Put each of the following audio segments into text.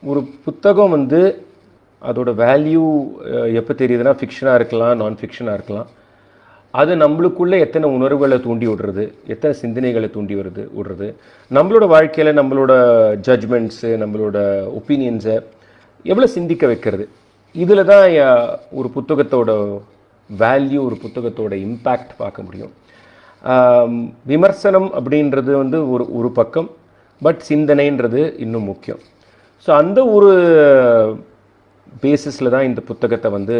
ஒரு புத்தகம் வந்து அதோட வேல்யூ எப்போ தெரியுதுன்னா ஃபிக்ஷனாக இருக்கலாம், நான் ஃபிக்ஷனாக இருக்கலாம். அது நம்மளுக்குள்ளே எத்தனை உணர்வுகளை தூண்டி விடுறது, எத்தனை சிந்தனைகளை தூண்டி விடுறது, நம்மளோட வாழ்க்கையில் நம்மளோட ஜட்ஜ்மெண்ட்ஸு, நம்மளோட ஒப்பீனியன்ஸை எவ்வளோ சிந்திக்க வைக்கிறது. இதில் தான் ஒரு புத்தகத்தோட வேல்யூ, ஒரு புத்தகத்தோட இம்பேக்ட் பார்க்க முடியும். விமர்சனம் அப்படின்றது வந்து ஒரு பக்கம், பட் சிந்தனைன்றது இன்னும் முக்கியம். ஸோ அந்த ஒரு பேசிஸில் தான் இந்த புத்தகத்தை வந்து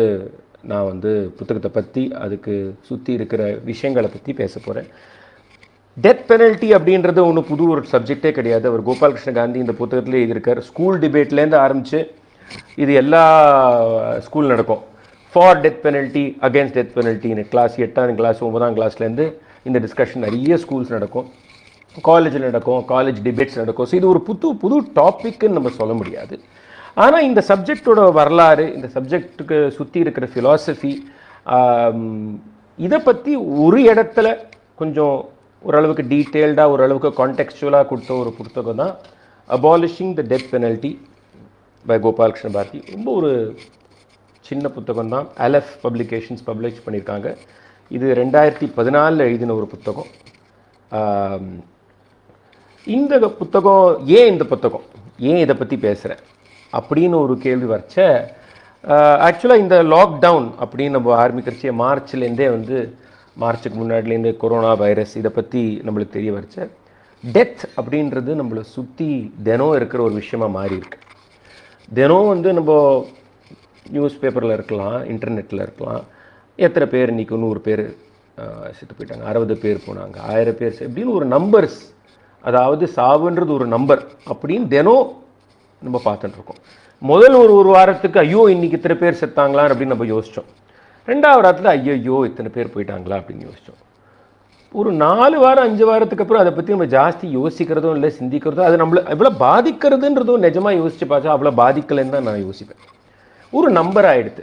நான் வந்து புத்தகத்தை பற்றி, அதுக்கு சுற்றி இருக்கிற விஷயங்களை பற்றி பேச போகிறேன். டெத் பெனல்ட்டி அப்படின்றது ஒன்று புது ஒரு சப்ஜெக்டே கிடையாது. அவர் கோபாலகிருஷ்ண காந்தி இந்த புத்தகத்திலே எழுதியிருக்கார். ஸ்கூல் டிபேட்லேருந்து ஆரம்பித்து இது எல்லா ஸ்கூல் நடக்கும். For death penalty, against death பெனல்ட்டின்னு கிளாஸ் 8ஆம் கிளாஸ் 9ஆம் கிளாஸ்லேருந்து இந்த டிஸ்கஷன் நிறைய ஸ்கூல்ஸ் நடக்கும், காலேஜில் நடக்கும், காலேஜ் டிபேட்ஸ் நடக்கும். ஸோ இது ஒரு புது டாப்பிக்குன்னு நம்ம சொல்ல முடியாது. ஆனால் இந்த சப்ஜெக்டோட வரலாறு, இந்த சப்ஜெக்டுக்கு சுற்றி இருக்கிற ஃபிலாசபி, இதை பற்றி ஒரு இடத்துல கொஞ்சம் ஓரளவுக்கு டீட்டெயில்டாக, ஓரளவுக்கு கான்டெக்சுவலாக கொடுத்த ஒரு புத்தகம் தான் abolishing the death penalty by Gopalakrishna Bharati. ரொம்ப ஒரு சின்ன புத்தகம் தான். அலெஃப் பப்ளிகேஷன்ஸ் பப்ளிஷ் பண்ணியிருக்காங்க. இது 2014 எழுதின ஒரு புத்தகம். இந்த புத்தகம் ஏன் இதை பற்றி பேசுகிறேன் அப்படின்னு ஒரு கேள்வி வச்ச, ஆக்சுவலாக இந்த லாக்டவுன் அப்படின்னு நம்ம ஆரம்பிக்கிறச்சே மார்ச்லேருந்தே வந்து, மார்ச்சுக்கு முன்னாடிலேருந்தே கொரோனா வைரஸ் இதை பற்றி நம்மளுக்கு தெரிய வச்ச, டெத் அப்படின்றது நம்மளை சுற்றி தினம் இருக்கிற ஒரு விஷயமாக மாறி இருக்கு. தினம் வந்து நம்ம நியூஸ் பேப்பரில் இருக்கலாம், இன்டர்நெட்டில் இருக்கலாம், எத்தனை பேர் இன்றைக்கி 100 பேர் செத்து போயிட்டாங்க, 60 பேர் போனாங்க, 1000 பேர் இப்படின்னு ஒரு நம்பர்ஸ், அதாவது சாவுன்றது ஒரு நம்பர் அப்படின்னு தினம் நம்ம பார்த்துட்டுருக்கோம். முதல் ஒரு வாரத்துக்கு ஐயோ இன்றைக்கி இத்தனை பேர் செத்தாங்களா அப்படின்னு நம்ம யோசித்தோம். 2வது வாரத்தில் ஐயோ இத்தனை பேர் போயிட்டாங்களா அப்படின்னு யோசித்தோம். ஒரு 4 வாரம் 5 வாரத்துக்கு அப்புறம் அதை பற்றி நம்ம ஜாஸ்தி யோசிக்கிறதும் இல்லை, சிந்திக்கிறதும், அது நம்மளை எவ்வளோ பாதிக்கிறதுன்றதும் நிஜமாக யோசித்து பார்த்தா அவ்வளோ பாதிக்கலைன்னு தான் நான் யோசிப்பேன். ஒரு நம்பர் ஆகிடுது.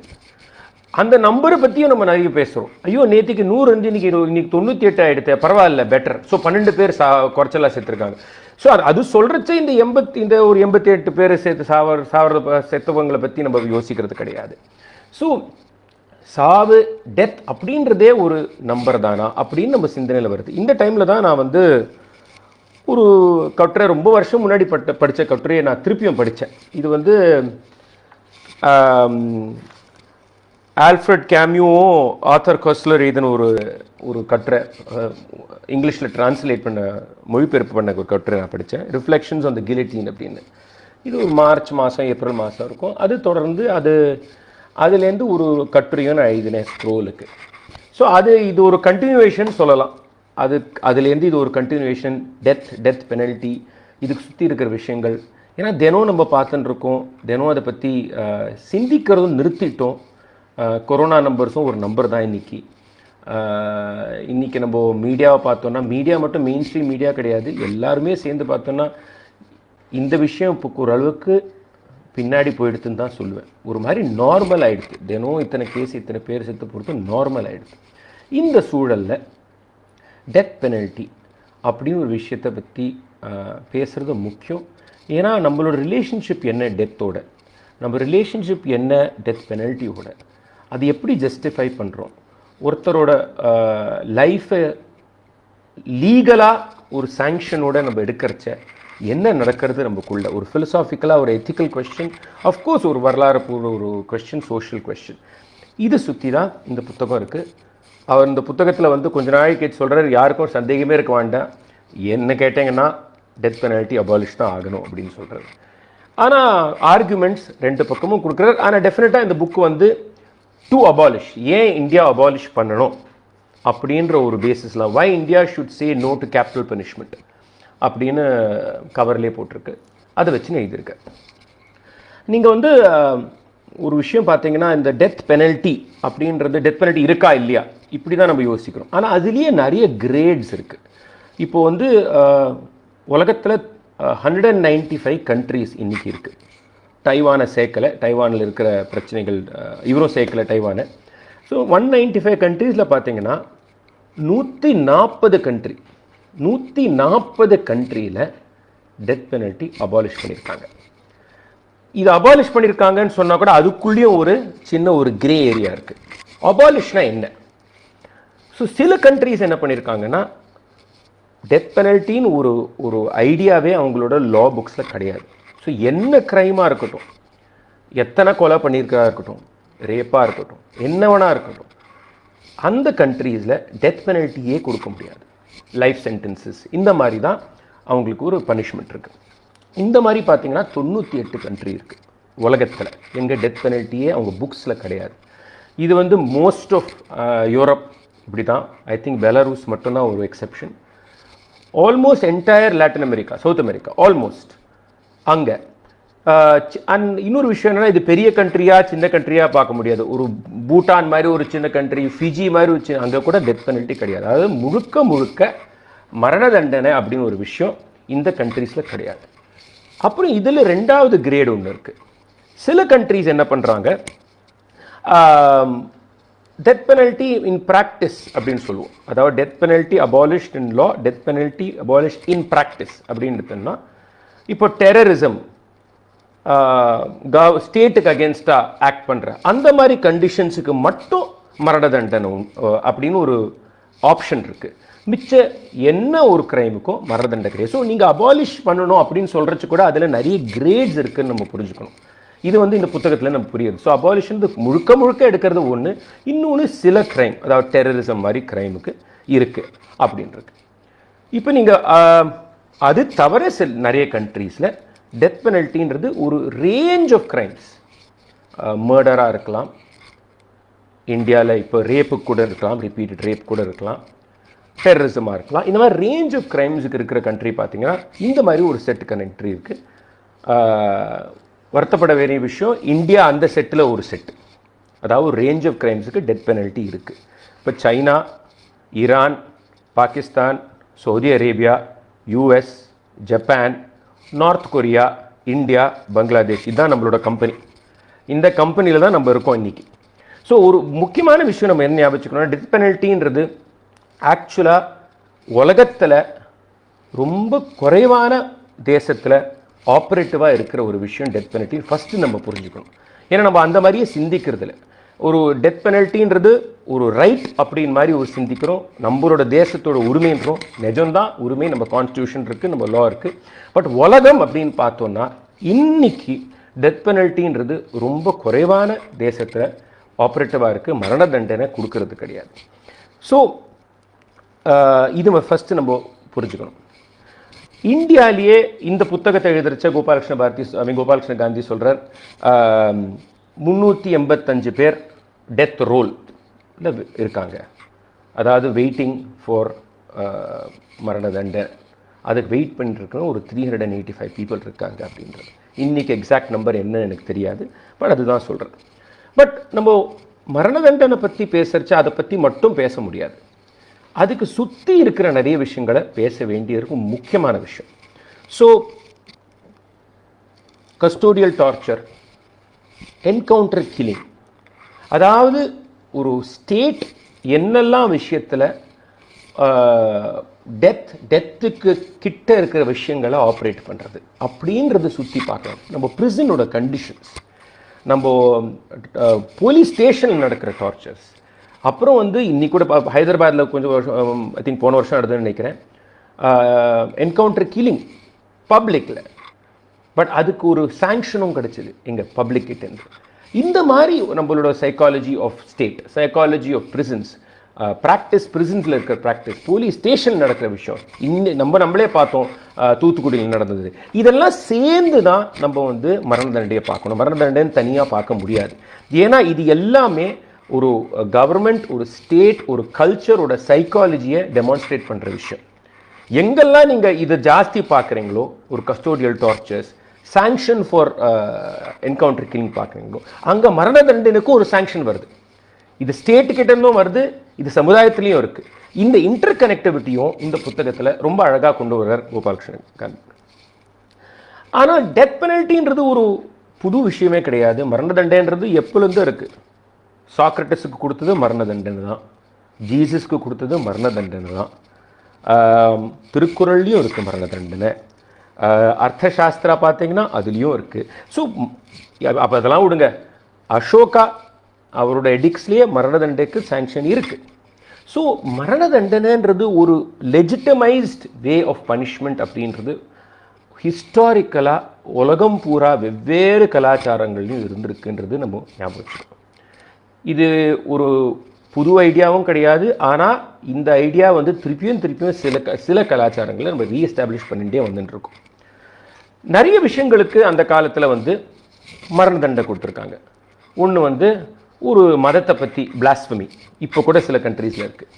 அந்த நம்பரை பற்றியும் நம்ம நிறைய பேசுகிறோம். ஐயோ நேற்றுக்கு 100 இருந்து இன்னைக்கு 98 ஆகிடுது, பரவாயில்ல பெட்டர். ஸோ 12 பேர் குறைச்சலாக செத்துருக்காங்க. ஸோ அது சொல்கிறச்சே இந்த ஒரு 88 பேர் செத்தவங்களை பற்றி நம்ம யோசிக்கிறது கிடையாது. ஸோ சாவு, டெத் அப்படின்றதே ஒரு நம்பர் தானா அப்படின்னு நம்ம சிந்தனையில் வருது. இந்த டைமில் தான் நான் வந்து ஒரு கட்டுரை, ரொம்ப வருஷம் முன்னாடி படித்த கட்டுரையை நான் திருப்பியும் படித்தேன். இது வந்து ஆல்ஃப்ரட் கேமியூவும் ஆத்தர் கொஸ்லர் எழுதின ஒரு கட்டுரை, இங்கிலீஷில் டிரான்ஸ்லேட் பண்ண, மொழிபெயர்ப்பு பண்ண ஒரு கட்டுரை நான் படித்தேன். ரிஃப்ளெக்ஷன்ஸ் ஆன் த கிலிட்டின் அப்படின்னு. இது ஒரு மார்ச் மாதம் ஏப்ரல் மாதம் இருக்கும். அது தொடர்ந்து அதுலேருந்து ஒரு கட்டுரையும் நான் எழுதினேன் ஸ்க்ரோலுக்கு. ஸோ இது ஒரு கண்டினியூவேஷன் சொல்லலாம். அதுலேருந்து இது ஒரு கண்டினியூவேஷன். டெத் பெனல்ட்டி, இதுக்கு சுற்றி இருக்கிற விஷயங்கள். ஏன்னா தினம் நம்ம பார்த்துட்டு இருக்கோம், தினம் அதை பற்றி சிந்திக்கிறதும் நிறுத்திட்டோம். கொரோனா நம்பர்ஸும் ஒரு நம்பர் தான் இன்றைக்கி. நம்ம மீடியாவை பார்த்தோன்னா, மீடியா மட்டும் மெயின் ஸ்ட்ரீம் மீடியா கிடையாது, எல்லாருமே சேர்ந்து பார்த்தோன்னா இந்த விஷயம் இப்போ ஓரளவுக்கு பின்னாடி போயிடுதுன்னு தான் சொல்லுவேன். ஒரு மாதிரி நார்மல் ஆகிடுது. தினம் இத்தனை கேஸ், இத்தனை பேர் செத்து பொறுத்து நார்மல் ஆகிடுது. இந்த சூழலில் டெத் பெனல்ட்டி அப்படின்னு ஒரு விஷயத்தை பற்றி பேசுகிறது முக்கியம். ஏன்னா நம்மளோட ரிலேஷன்ஷிப் என்ன டெத்தோட, நம்ம ரிலேஷன்ஷிப் என்ன டெத் பெனல்ட்டியோட, அது எப்படி ஜஸ்டிஃபை பண்ணுறோம், ஒருத்தரோட லைஃப்பை லீகலாக ஒரு சாங்ஷனோட நம்ம எடுக்கிறச்ச என்ன நடக்கிறது நமக்குள்ள, ஒரு ஃபிலசாஃபிக்கலாக ஒரு எத்திக்கல் கொஸ்டின், அஃப்கோர்ஸ் ஒரு வரலாறு பூர்வ ஒரு கொஸ்டின், சோஷியல் கொஸ்டின். இது சுற்றி தான் இந்த புத்தகம் இருக்குது. அவர் இந்த புத்தகத்தில் வந்து கொஞ்ச நாளைக்கு சொல்கிறார், யாருக்கும் சந்தேகமே இருக்க வேண்டாம், என்ன கேட்டிங்கன்னா டெத் பெனல்ட்டி அபாலிஷ் தான் ஆகணும் அப்படின்னு சொல்கிறார். ஆனால் ஆர்குமெண்ட்ஸ் 2 பக்கமும் கொடுக்குறாரு. ஆனால் டெஃபினட்டாக இந்த புக்கு வந்து டு அபாலிஷ், ஏன் இந்தியா அபாலிஷ் பண்ணணும் அப்படின்ற ஒரு பேசிஸில், why India should say no to capital punishment அப்படின்னு கவர்லேயே போட்டிருக்கு. அதை வச்சு நான் எழுதியிருக்கேன். நீங்கள் வந்து ஒரு விஷயம் பார்த்தீங்கன்னா, இந்த டெத் பெனல்ட்டி அப்படின்றது, டெத் பெனல்ட்டி இருக்கா இல்லையா இப்படி தான் நம்ம யோசிக்கிறோம். ஆனால் அதுலேயே நிறைய கிரேட்ஸ் இருக்குது. இப்போது வந்து உலகத்தில் 195 கண்ட்ரீஸ் இன்றைக்கி இருக்குது. டைவானை சேர்க்கலை, டைவானில் இருக்கிற பிரச்சனைகள் இவரும் சேர்க்கலை டைவானை. ஸோ 195 கண்ட்ரீஸில் பார்த்தீங்கன்னா 140 கண்ட்ரியில் டெத் பெனல்ட்டி அபாலிஷ் பண்ணியிருக்காங்க. இது அபாலிஷ் பண்ணியிருக்காங்கன்னு சொன்னால் கூட அதுக்குள்ளேயும் ஒரு சின்ன ஒரு கிரே ஏரியா இருக்குது. அபாலிஷ்னா என்ன? ஸோ சில கண்ட்ரிஸ் என்ன பண்ணியிருக்காங்கன்னா டெத் பெனல்ட்டின்னு ஒரு ஒரு ஐடியாவே அவங்களோட லா புக்ஸில் கிடையாது. ஸோ என்ன க்ரைமாக இருக்கட்டும், எத்தனை கொலை பண்ணியிருக்கா இருக்கட்டும், ரேப்பாக இருக்கட்டும், என்னவனா இருக்கட்டும், அந்த கண்ட்ரீஸில் டெத் பெனல்ட்டியே கொடுக்க முடியாது. லைஃப் சென்டென்சஸ் இந்த மாதிரி தான் அவங்களுக்கு ஒரு பனிஷ்மெண்ட் இருக்குது. இந்த மாதிரி பார்த்தீங்கன்னா 98 கண்ட்ரி இருக்குது உலகத்தில் எங்கே டெத் பெனல்ட்டியே அவங்க புக்ஸில் கிடையாது. இது வந்து மோஸ்ட் ஆஃப் யூரோப் இப்படி தான். ஐ திங்க் பெலாரூஸ் மட்டும்தான் ஒரு exception. Almost entire Latin America, south America almost அங்கே. அண்ட் இன்னொரு விஷயம் என்னென்னா, இது பெரிய கண்ட்ரியாக சின்ன கண்ட்ரியாக பார்க்க முடியாது. ஒரு பூட்டான் மாதிரி ஒரு சின்ன கண்ட்ரி, ஃபிஜி மாதிரி ஒரு சின்ன, அங்கே கூட டெத் பெனல்ட்டி கிடையாது. அதாவது முழுக்க முழுக்க மரண தண்டனை அப்படின்னு ஒரு விஷயம் இந்த கண்ட்ரீஸில் கிடையாது. அப்புறம் இதில் ரெண்டாவது கிரேடு ஒன்று இருக்குது. சில கண்ட்ரீஸ் என்ன பண்ணுறாங்க, டெத் பெனல்ட்டி இன் ப்ராக்டிஸ் அப்படின்னு சொல்லுவோம். அதாவது death penalty abolished in law, death penalty abolished in practice அப்படின்றதுன்னா, இப்போ டெரரிசம் ஸ்டேட்டுக்கு அகேன்ஸ்டாக ஆக்ட் பண்ணுற அந்த மாதிரி கண்டிஷன்ஸுக்கு மட்டும் மரண தண்டனை அப்படின்னு ஒரு ஆப்ஷன் இருக்குது. மிச்ச என்ன ஒரு கிரைமுக்கும் மரண தண்டனை கிடையாது. ஸோ நீங்கள் அபாலிஷ் பண்ணணும் அப்படின்னு சொல்கிறச்சு கூட அதில் நிறைய கிரேட்ஸ் இருக்குதுன்னு நம்ம புரிஞ்சுக்கணும். இது வந்து இந்த புத்தகத்தில் நம்ம புரியுது. ஸோ அபாலிஷன் முழுக்க முழுக்க எடுக்கிறது ஒன்று, இன்னொன்று சில கிரைம், அதாவது டெரரிசம் மாதிரி கிரைமுக்கு இருக்குது அப்படின்றது. இப்போ நீங்கள் அது தவிர நிறைய கண்ட்ரீஸில் டெத் பெனல்ட்டின்றது ஒரு ரேஞ்ச் ஆஃப் கிரைம்ஸ், மர்டராக இருக்கலாம், இந்தியாவில் இப்போ ரேப்புக்கு கூட இருக்கலாம், ரிப்பீட்டட் ரேப் கூட இருக்கலாம், டெரரிசமாக இருக்கலாம். இந்த மாதிரி ரேஞ்ச் ஆஃப் கிரைம்ஸுக்கு இருக்கிற கண்ட்ரி பார்த்தீங்கன்னா இந்த மாதிரி ஒரு செட்டு கண்ட்ரி இருக்குது. வருத்தப்பட வேண்டிய விஷயம், இந்தியா அந்த செட்டில் ஒரு செட்டு, அதாவது ரேஞ்ச் ஆஃப் கிரைம்ஸுக்கு டெத் பெனல்ட்டி இருக்குது. இப்போ China, Iran, Pakistan, Saudi Arabia, US, Japan, north Korea, India, Bangladesh, இதுதான் நம்மளோட கம்பெனி. இந்த கம்பெனியில் தான் நம்ம இருக்கோம் இன்றைக்கி. ஸோ ஒரு முக்கியமான விஷயம் நம்ம என்ன ஞாபகம், டெத் பெனல்ட்டின்றது ஆக்சுவலாக உலகத்தில் ரொம்ப குறைவான தேசத்தில் ஆப்ரேட்டிவாக இருக்கிற ஒரு விஷயம் டெத் பெனல்ட்டி. ஃபஸ்ட்டு நம்ம புரிஞ்சுக்கணும். ஏன்னா நம்ம அந்த மாதிரியே சிந்திக்கிறதில்ல. ஒரு டெத் பெனல்ட்டின்றது ஒரு ரைட் அப்படின்னு மாதிரி ஒரு சிந்திக்கிறோம். நம்மளோட தேசத்தோட உரிமைன்றோம். நிஜம்தான், உரிமை நம்ம கான்ஸ்டியூஷன் இருக்குது, நம்ம லா இருக்குது. பட் உலகம் அப்படின்னு பார்த்தோன்னா இன்னைக்கு டெத் பெனல்ட்டின்றது ரொம்ப குறைவான தேசத்தில் ஆப்ரேட்டிவாக இருக்குது. மரண தண்டனை கொடுக்கறது கிடையாது. ஸோ இது ஃபஸ்ட்டு நம்ம புரிஞ்சுக்கணும். இந்தியாவிலேயே இந்த புத்தகத்தை எழுதுறச்ச கோபாலகிருஷ்ண காந்தி சொல்கிறார், 385 பேர் டெத் ரோல் இருக்காங்க, அதாவது வெயிட்டிங் ஃபார் மரண தண்டனை, அதுக்கு வெயிட் பண்ணிட்டு ஒரு 385 பீப்புள் இருக்காங்க அப்படின்றது. இன்றைக்கி எக்ஸாக்ட் நம்பர் என்ன எனக்கு தெரியாது, பட் அதுதான் சொல்கிறேன். பட் நம்ம மரண தண்டனை பற்றி பேசுறச்ச அதை பற்றி மட்டும் பேச முடியாது. அதுக்கு சுற்றி இருக்கிற நிறைய விஷயங்களை பேச வேண்டியிருக்கும், முக்கியமான விஷயம். So custodial torture, encounter killing, அதாவது ஒரு ஸ்டேட் என்னெல்லாம் விஷயத்தில் டெத்துக்கு கிட்ட இருக்கிற விஷயங்களை ஆப்ரேட் பண்ணுறது அப்படின்றது சுற்றி பார்க்கலாம். நம்ம பிரிசனோட கண்டிஷன்ஸ், நம்ம போலீஸ் ஸ்டேஷனில் நடக்கிற டார்ச்சர்ஸ், அப்புறம் வந்து இன்னைக்கு கூட ஹைதராபாத்தில் கொஞ்சம் வருஷம், ஐ திங்க் போன வருஷம் நடந்ததுன்னு நினைக்கிறேன், என்கவுண்டர் கில்லிங் பப்ளிக்கில். பட் அதுக்கு ஒரு சாங்ஷனும் கிடச்சிது எங்கள் பப்ளிக்கிட்டேருந்து. இந்த மாதிரி நம்மளோட psychology of state, psychology of prisons, practice, பிரிசன்ஸில் இருக்கிற ப்ராக்டிஸ், போலீஸ் ஸ்டேஷன் நடக்கிற விஷயம், நம்மளே பார்த்தோம் தூத்துக்குடியில் நடந்தது. இதெல்லாம் சேர்ந்து தான் நம்ம வந்து மரண தண்டனையை பார்க்கணும். மரண தண்டனை தனியாக பார்க்க முடியாது. ஏன்னா இது எல்லாமே ஒரு கவர்மெண்ட், ஒரு ஸ்டேட், ஒரு கல்ச்சரோட சைக்காலஜியை டெமான்ஸ்ட்ரேட் பண்ணுற விஷயம். எங்கெல்லாம் நீங்கள் இதை ஜாஸ்தி பார்க்குறீங்களோ, ஒரு custodial tortures, sanction for encounter killing பார்க்குறீங்களோ, அங்கே மரண தண்டனைக்கும் ஒரு சாங்ஷன் வருது. இது ஸ்டேட்டுக்கிட்ட இருந்தும் வருது, இது சமுதாயத்துலேயும் இருக்குது. இந்த இன்டர் கனெக்டிவிட்டியும் இந்த புத்தகத்தில் ரொம்ப அழகாக கொண்டு வர்றார் கோபாலகிருஷ்ணன் காந்தி. ஆனால் டெத் பெனல்ட்டின்றது ஒரு புது விஷயமே கிடையாது. மரண தண்டனைன்றது எப்போலேருந்தும் இருக்குது. சாக்ரட்டிஸுக்கு கொடுத்தது மரண தண்டனை தான், ஜீசஸ்க்கு கொடுத்தது மரண தண்டனை தான், திருக்குறள்லையும் இருக்குது மரண தண்டனை. அர்த்தசாஸ்திரா பார்த்தீங்கன்னா அதுலேயும் இருக்குது. ஸோ அப்போ அதெல்லாம் விடுங்க, அசோகா அவரோட எடிக்ஸ்லேயே மரண தண்டைக்கு சாங்ஷன் இருக்குது. ஸோ மரண தண்டனைன்றது ஒரு லெஜிட்டமைஸ்ட் வே ஆஃப் பனிஷ்மெண்ட் அப்படின்றது ஹிஸ்டாரிக்கலாக உலகம் பூரா வெவ்வேறு கலாச்சாரங்கள்லையும் இருந்திருக்குன்றது நம்ம ஞாபகம் வச்சுக்கணும். இது ஒரு புது ஐடியாவும் கிடையாது. ஆனால் இந்த ஐடியா வந்து திருப்பியும் சில கலாச்சாரங்களை நம்ம ரீஎஸ்டாப்ளிஷ் பண்ணிகிட்டே வந்துட்டுருக்கோம். நிறைய விஷயங்களுக்கு அந்த காலத்தில் வந்து மரண தண்டனை கொடுத்துருக்காங்க. ஒன்று வந்து ஒரு மதத்தை பற்றி பிளாஸ்பமி, இப்போ கூட சில கண்ட்ரீஸில் இருக்குது.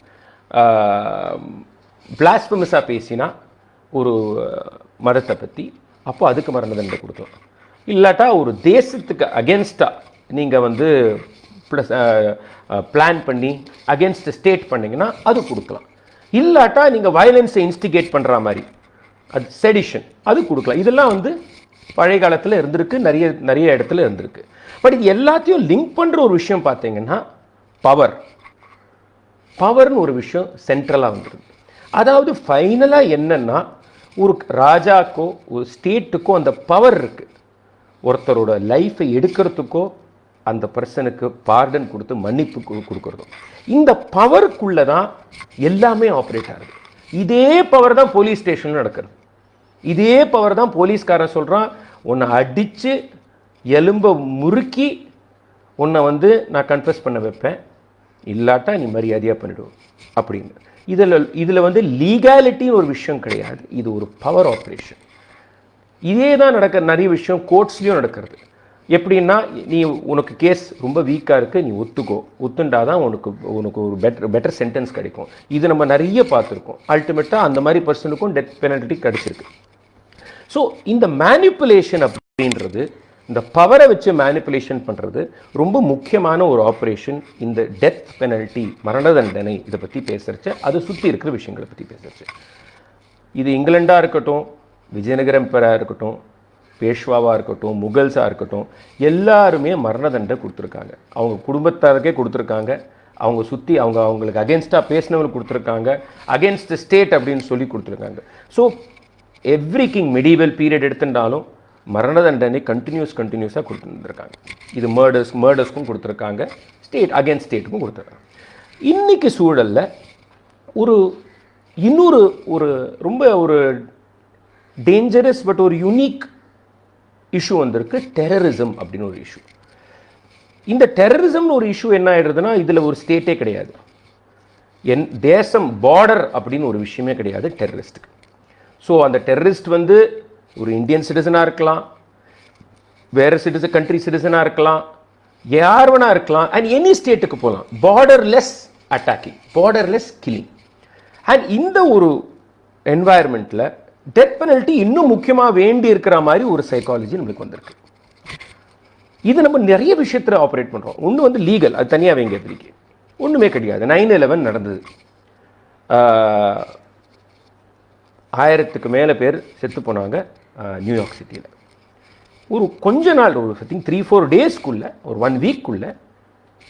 பிளாஸ்பமஸாக பேசினா ஒரு மதத்தை பற்றி, அப்போ அதுக்கு மரண தண்டனை கொடுக்கலாம். இல்லாட்டா ஒரு தேசத்துக்கு அகேன்ஸ்டாக நீங்கள் வந்து ப்ளஸ் பிளான் பண்ணி அகேன்ஸ்ட் ஸ்டேட் பண்ணிங்கன்னா அது கொடுக்கலாம். இல்லாட்டா நீங்கள் வயலன்ஸை இன்ஸ்டிகேட் பண்ணுற மாதிரி அது செடிஷன், அது கொடுக்கலாம். இதெல்லாம் வந்து பழைய காலத்தில் இருந்திருக்கு, நிறைய இடத்துல இருந்திருக்கு. பட் இது எல்லாத்தையும் லிங்க் பண்ணுற ஒரு விஷயம் பார்த்தீங்கன்னா பவர்னு ஒரு விஷயம் சென்ட்ரலாக வந்துருக்கு. அதாவது ஃபைனலாக என்னென்னா, ஒரு ராஜாக்கோ ஒரு ஸ்டேட்டுக்கோ அந்த பவர் இருக்குது. ஒருத்தரோட லைஃப்பை எடுக்கிறதுக்கோ அந்த பர்சனுக்கு பார்டன் கொடுத்து மன்னிப்பு கொடுக்குறதும், இந்த பவருக்குள்ளே தான் எல்லாமே ஆப்ரேட் ஆகுது. இதே பவர் தான் போலீஸ் ஸ்டேஷனில் நடக்கிறது. இதே பவர் தான் போலீஸ்காரன் சொல்கிறான், உன்னை அடித்து எலும்பை முறுக்கி உன்னை வந்து நான் கன்ஃபஸ் பண்ண வைப்பேன், இல்லாட்டா நீ மரியாதையாக பண்ணிவிடுவோம் அப்படின்னு. இதில் வந்து லீகாலிட்டின்னு ஒரு விஷயம் கிடையாது, இது ஒரு பவர் ஆப்ரேஷன். இதே தான் நிறைய விஷயம் கோர்ட்ஸ்லேயும் நடக்கிறது. எப்படின்னா, நீ உனக்கு கேஸ் ரொம்ப வீக்காக இருக்குது, நீ ஒத்துண்டா தான் உனக்கு ஒரு பெட்டர் சென்டென்ஸ் கிடைக்கும். இது நம்ம நிறைய பார்த்துருக்கோம். அல்டிமேட்டாக அந்த மாதிரி பர்சனுக்கும் டெத் பெனல்ட்டி கிடச்சிருக்கு. ஸோ இந்த மேனிப்புலேஷன் அப்படின்றது, இந்த பவரை வச்சு மேனிப்புலேஷன் பண்ணுறது ரொம்ப முக்கியமான ஒரு ஆப்ரேஷன். இந்த டெத் பெனல்ட்டி, மரண தண்டனை, இதை பற்றி பேசுகிறச்ச அது சுற்றி இருக்கிற விஷயங்களை பற்றி பேசுகிறச்சு. இது இங்கிலாண்டாக இருக்கட்டும், விஜயநகர எம்பராக இருக்கட்டும், பேஷ்வாவாக இருக்கட்டும், முகல்ஸாக இருக்கட்டும், எல்லாருமே மரண தண்டனை கொடுத்துருக்காங்க. அவங்க குடும்பத்தாருக்கே கொடுத்துருக்காங்க, அவங்க சுற்றி அவங்களுக்கு அகேன்ஸ்டாக பேசினவங்களுக்கு கொடுத்துருக்காங்க, அகேன்ஸ்ட் ஸ்டேட் அப்படின்னு சொல்லி கொடுத்துருக்காங்க. So every king medieval period எடுத்துட்டாலும் மரண தண்டனை கண்டினியூஸாக கொடுத்துருக்காங்க. இது மர்டர்ஸ்க்கும் கொடுத்துருக்காங்க, அகேன்ஸ்ட் ஸ்டேட்டுக்கும் கொடுத்துருக்காங்க. இன்னைக்கு சூழலில் இன்னொரு ரொம்ப ஒரு டேஞ்சரஸ் பட் ஒரு யூனிக் இஷ்யூ வந்திருக்கு, டெரரிசம் அப்படின்னு ஒரு இஷ்யூ. இந்த டெரரிசம்னு ஒரு இஷ்யூ என்ன ஆயிடுறதுன்னா, இதில் ஒரு ஸ்டேட்டே கிடையாது, தேசம் பார்டர் அப்படின்னு ஒரு விஷயமே கிடையாது டெரரிஸ்ட்டுக்கு. ஸோ அந்த டெரரிஸ்ட் வந்து ஒரு இந்தியன் சிட்டிசனாக இருக்கலாம், வேறு கண்ட்ரி சிட்டிசனாக இருக்கலாம், யார் வேணா இருக்கலாம், அண்ட் எனி ஸ்டேட்டுக்கு போகலாம். Borderless attacking, borderless killing. And இந்த ஒரு என்வாயர்மெண்ட்டில் டெத் பெனல்ட்டி இன்னும் முக்கியமாக வேண்டி இருக்கிற மாதிரி ஒரு சைக்காலஜி நம்மளுக்கு வந்திருக்கு. இது நம்ம நிறைய விஷயத்தில் ஆப்ரேட் பண்ணுறோம். ஒன்று வந்து லீகல், அது தனியாக வைங்க, எதிரிக்கு ஒன்றுமே கிடையாது. 9/11 நடந்தது, 1000க்கு மேலே பேர் செத்து போனாங்க நியூயார்க் சிட்டியில். ஒரு கொஞ்ச நாள், ஒரு 3-4 டேஸ்க்குள்ளே, ஒரு 1 வீக்குள்ளே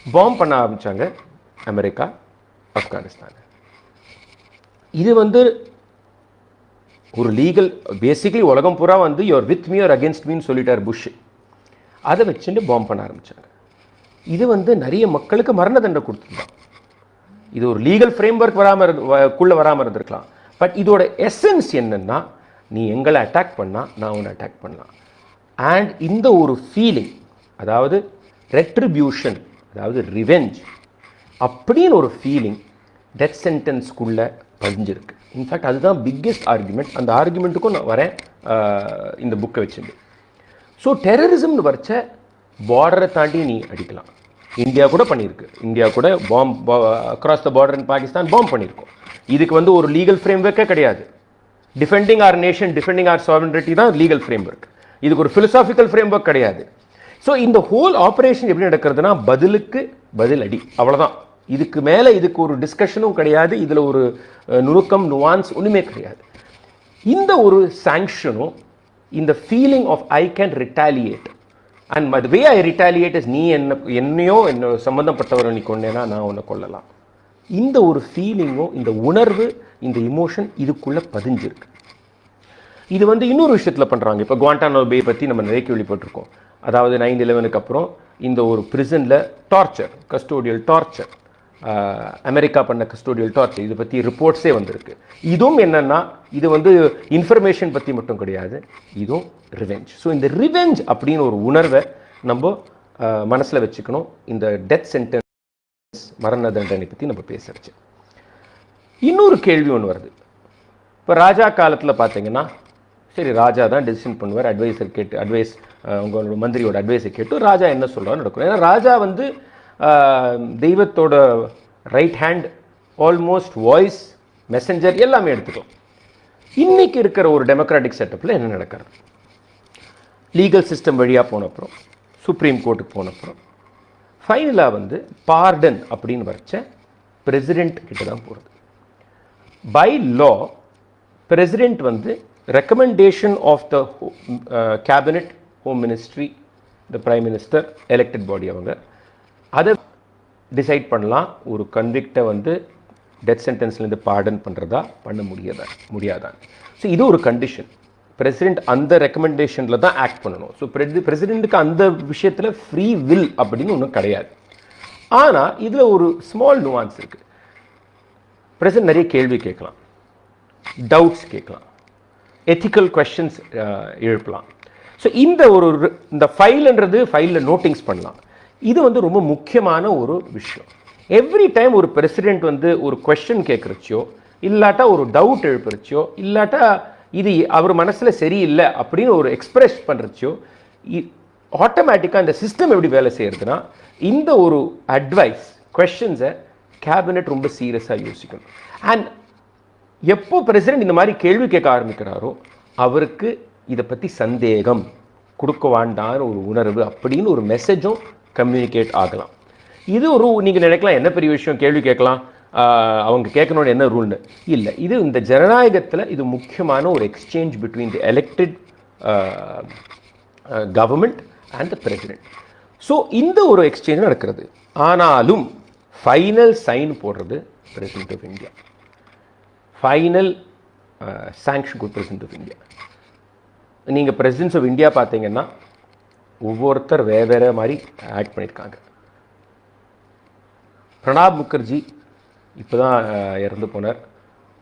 பாம்பு பண்ண ஆரம்பித்தாங்க அமெரிக்கா, ஆப்கானிஸ்தான். இது வந்து ஒரு லீகல், பேசிக்கலி உலகம் பூரா வந்து you're with me or against மீன்னு சொல்லிட்டார் புஷ். அதை வச்சுட்டு பாம்பு பண்ண ஆரம்பித்தாங்க. இது வந்து நிறைய மக்களுக்கு மரண தண்டனை கொடுத்துருந்தான். இது ஒரு லீகல் ஃப்ரேம் ஒர்க் வராமல் இருந்திருக்கலாம். பட் இதோட எசன்ஸ் என்னன்னா, நீ எங்களை அட்டாக் பண்ணால் நான் உன்னை அட்டாக் பண்ணலாம். அண்ட் இந்த ஒரு ஃபீலிங், அதாவது ரெட்ரிபியூஷன், அதாவது ரிவெஞ்ச் அப்படின்னு ஒரு ஃபீலிங் டெத் சென்டென்ஸ்க்குள்ளே பதிஞ்சிருக்கு. இன்ஃபேக்ட் அதுதான் பிக்கெஸ்ட் ஆர்குமெண்ட். அந்த ஆர்குமெண்ட்டுக்கும் நான் வரேன் இந்த புக்கை வச்சுட்டு. ஸோ டெரரிசம்னு வரைச்ச பார்டரை தாண்டி நீ அடிக்கலாம். இந்தியா கூட பண்ணியிருக்கு. இந்தியா கூட bomb across the border in Pakistan bomb பண்ணியிருக்கோம். இதுக்கு வந்து ஒரு லீகல் ஃப்ரேம் ஒர்க்கே கிடையாது. Defending our nation, defending our sovereignty தான் லீகல் ஃப்ரேம் ஒர்க். இதுக்கு ஒரு ஃபிலசாபிக்கல் ஃப்ரேம் ஒர்க் கிடையாது. ஸோ இந்த ஹோல் ஆப்ரேஷன் எப்படி நடக்கிறதுனா, பதிலுக்கு பதில் அடி, அவ்வளோதான். இதுக்கு மேலே இதுக்கு ஒரு டிஸ்கஷனும் கிடையாது. இதில் ஒரு நுணுக்கம், நுவான்ஸ் ஒன்றுமே கிடையாது. இந்த ஒரு சாங்ஷனும், இந்த feeling of I can retaliate, and the way I retaliate is, நீ என்னையோ சம்மந்தப்பட்டவரை நீ கொண்டேன்னா நான் உன்னை கொள்ளலாம். இந்த ஒரு ஃபீலிங்கும், இந்த உணர்வு, இந்த இமோஷன் இதுக்குள்ளே பதிஞ்சிருக்கு. இது வந்து இன்னொரு விஷயத்தில் பண்ணுறாங்க. இப்போ குவாண்டானோ பே பற்றி நம்ம நிறைய கேள்விப்பட்டிருக்கோம். அதாவது 9/11 அப்புறம் இந்த ஒரு பிரிசனில் டார்ச்சர், கஸ்டோடியல் டார்ச்சர், அமெரிக்கா பண்ண கஸ்டோடியல் டார்ச்சர், இதை பற்றி ரிப்போர்ட்ஸே வந்திருக்கு. இதுவும் என்னென்னா இது வந்து இன்ஃபர்மேஷன் பற்றி மட்டும் கிடையாது, இதுவும் ரிவெஞ்ச். ஸோ இந்த ரிவெஞ்ச் அப்படின்னு ஒரு உணர்வை நம்ம மனசில் வச்சுக்கணும். இந்த டெத் சென்டென்ஸ், மரண தண்டனை பற்றி நம்ம பேசுறச்சு. இன்னொரு கேள்வி ஒன்று வருது. இப்போ ராஜா காலத்தில் பார்த்தீங்கன்னா, சரி ராஜா தான் டெசிஷன் பண்ணுவார், அட்வைஸர் கேட்டு, உங்களோட மந்திரியோட அட்வைஸை கேட்டு ராஜா என்ன சொல்கிறான்னு நடக்கும். ஏன்னா ராஜா வந்து தெய்வத்தோட right hand, almost voice, messenger எல்லாமே எடுத்துக்கலாம். இன்னைக்கு இருக்கிற ஒரு டெமோக்ராட்டிக் செட்டப்பில் என்ன நடக்கிறது? லீகல் சிஸ்டம் வழியாக போனப்புறம், சுப்ரீம் கோர்ட்டுக்கு போனப்புறம், ஃபைனலாக வந்து பார்டன் அப்படின்னு வரைச்ச பிரசிடென்ட் கிட்ட தான் போகிறது. பை லா பிரசிடென்ட் வந்து recommendation of the cabinet, home ministry, the prime minister, elected body, அவங்க அதை டிசைட் பண்ணலாம் ஒரு கன்விக்டை வந்து டெத் சென்டென்ஸ்லேருந்து பார்டன் பண்ணுறதா பண்ண முடியாதான். ஸோ இது ஒரு கண்டிஷன். பிரசிடென்ட் அந்த ரெக்கமெண்டேஷனில் தான் ஆக்ட் பண்ணணும். ஸோ பிரசிடென்ட்டுக்கு அந்த விஷயத்தில் ஃப்ரீ வில் அப்படின்னு ஒன்றும் கிடையாது. ஆனால் இதில் ஒரு ஸ்மால் நுவான்ஸ் இருக்குது. பிரசிடென்ட் நிறைய கேள்வி கேட்கலாம், டவுட்ஸ் கேட்கலாம், எத்திக்கல் கொஸ்டின்ஸ் எழுப்பலாம். ஸோ இந்த ஃபைலில் நோட்டிங்ஸ் பண்ணலாம். இது வந்து ரொம்ப முக்கியமான ஒரு விஷயம். எவ்ரி டைம் ஒரு பிரசிடென்ட் வந்து ஒரு கொஸ்டின் கேட்குறச்சோ, இல்லாட்டா ஒரு டவுட் எழுப்புறச்சோ, இல்லாட்டா இது அவர் மனசில் சரியில்லை அப்படின்னு ஒரு எக்ஸ்பிரஸ் பண்ணுறச்சோ, ஆட்டோமேட்டிக்காக இந்த சிஸ்டம் எப்படி வேலை செய்யறதுன்னா, இந்த ஒரு அட்வைஸ், கொஸ்டின்ஸை கேபினெட் ரொம்ப சீரியஸாக யோசிக்கணும். அண்ட் எப்போ பிரசிடென்ட் இந்த மாதிரி கேள்வி கேட்க ஆரம்பிக்கிறாரோ, அவருக்கு இதை பற்றி சந்தேகம் கொடுக்க வேண்டான ஒரு உணர்வு அப்படின்னு ஒரு மெசேஜும் கம்யூனிகேட் ஆகலாம். இது ஒரு நீங்கள் நினைக்கலாம் என்ன பெரிய விஷயம் கேள்வி கேட்கலாம், அவங்க கேட்கணும்னு என்ன ரூல்னு இல்லை. இது இந்த ஜனநாயகத்தில் இது முக்கியமான ஒரு exchange between the elected government and the president. So இந்த ஒரு எக்ஸ்சேஞ்ச் நடக்கிறது. ஆனாலும் ஃபைனல் சைன் போடுறது president of India, final sanction president of India. நீங்கள் பிரசிடென்ட்ஸ் ஆஃப் இந்தியா பார்த்தீங்கன்னா ஒவ்வொருத்தர் வேறு மாதிரி ஆக்ட் பண்ணியிருக்காங்க. பிரணாப் முகர்ஜி இப்போ தான் இறந்து போனார்.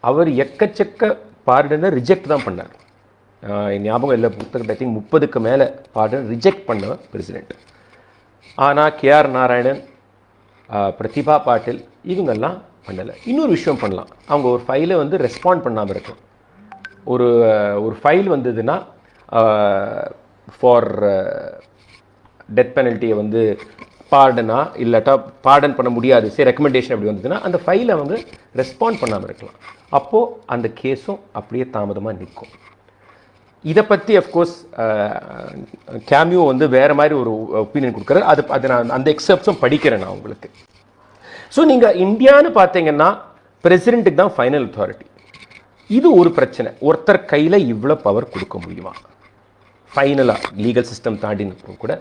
அவர் எக்கச்சக்க பார்டனை ரிஜெக்ட் தான் பண்ணார். ஞாபகம் இல்லை, புத்தகத்தை ஐ திங்க் 30க்கு மேலே பார்டன் ரிஜெக்ட் பண்ண பிரசிடென்ட். ஆனால் கேஆர் நாராயணன், பிரதிபா பாட்டில் இவங்கெல்லாம் பண்ணலை. இன்னொரு விஷயம் பண்ணலாம், அவங்க ஒரு ஃபைலை வந்து ரெஸ்பாண்ட் பண்ணாமல் இருக்கலாம். ஒரு ஃபைல் வந்ததுன்னா ஃபார் டெத் பெனல்ட்டியை வந்து பார்டனா இல்லாட்டா பார்டன் பண்ண முடியாது, சரி ரெக்கமெண்டேஷன் அப்படி வந்ததுன்னா அந்த ஃபைலை அவங்க ரெஸ்பாண்ட் பண்ணாமல் இருக்கலாம். அப்போது அந்த கேஸும் அப்படியே தாமதமாக நிற்கும். இதை பற்றி அஃப்கோர்ஸ் கேமியோ வந்து வேறு மாதிரி ஒரு ஒப்பீனியன் கொடுக்குறாரு. அது நான் அந்த எக்ஸப்ட்ஸும் படிக்கிறேன் நான் உங்களுக்கு. ஸோ நீங்கள் இந்தியான்னு பார்த்தீங்கன்னா பிரசிடென்ட்டுக்கு தான் ஃபைனல் அத்தாரிட்டி. இது ஒரு பிரச்சனை, ஒருத்தர் கையில் இவ்வளோ பவர் கொடுக்க முடியுமா ஃபைனலாக லீகல் சிஸ்டம் தாண்டினப்புறம் கூட?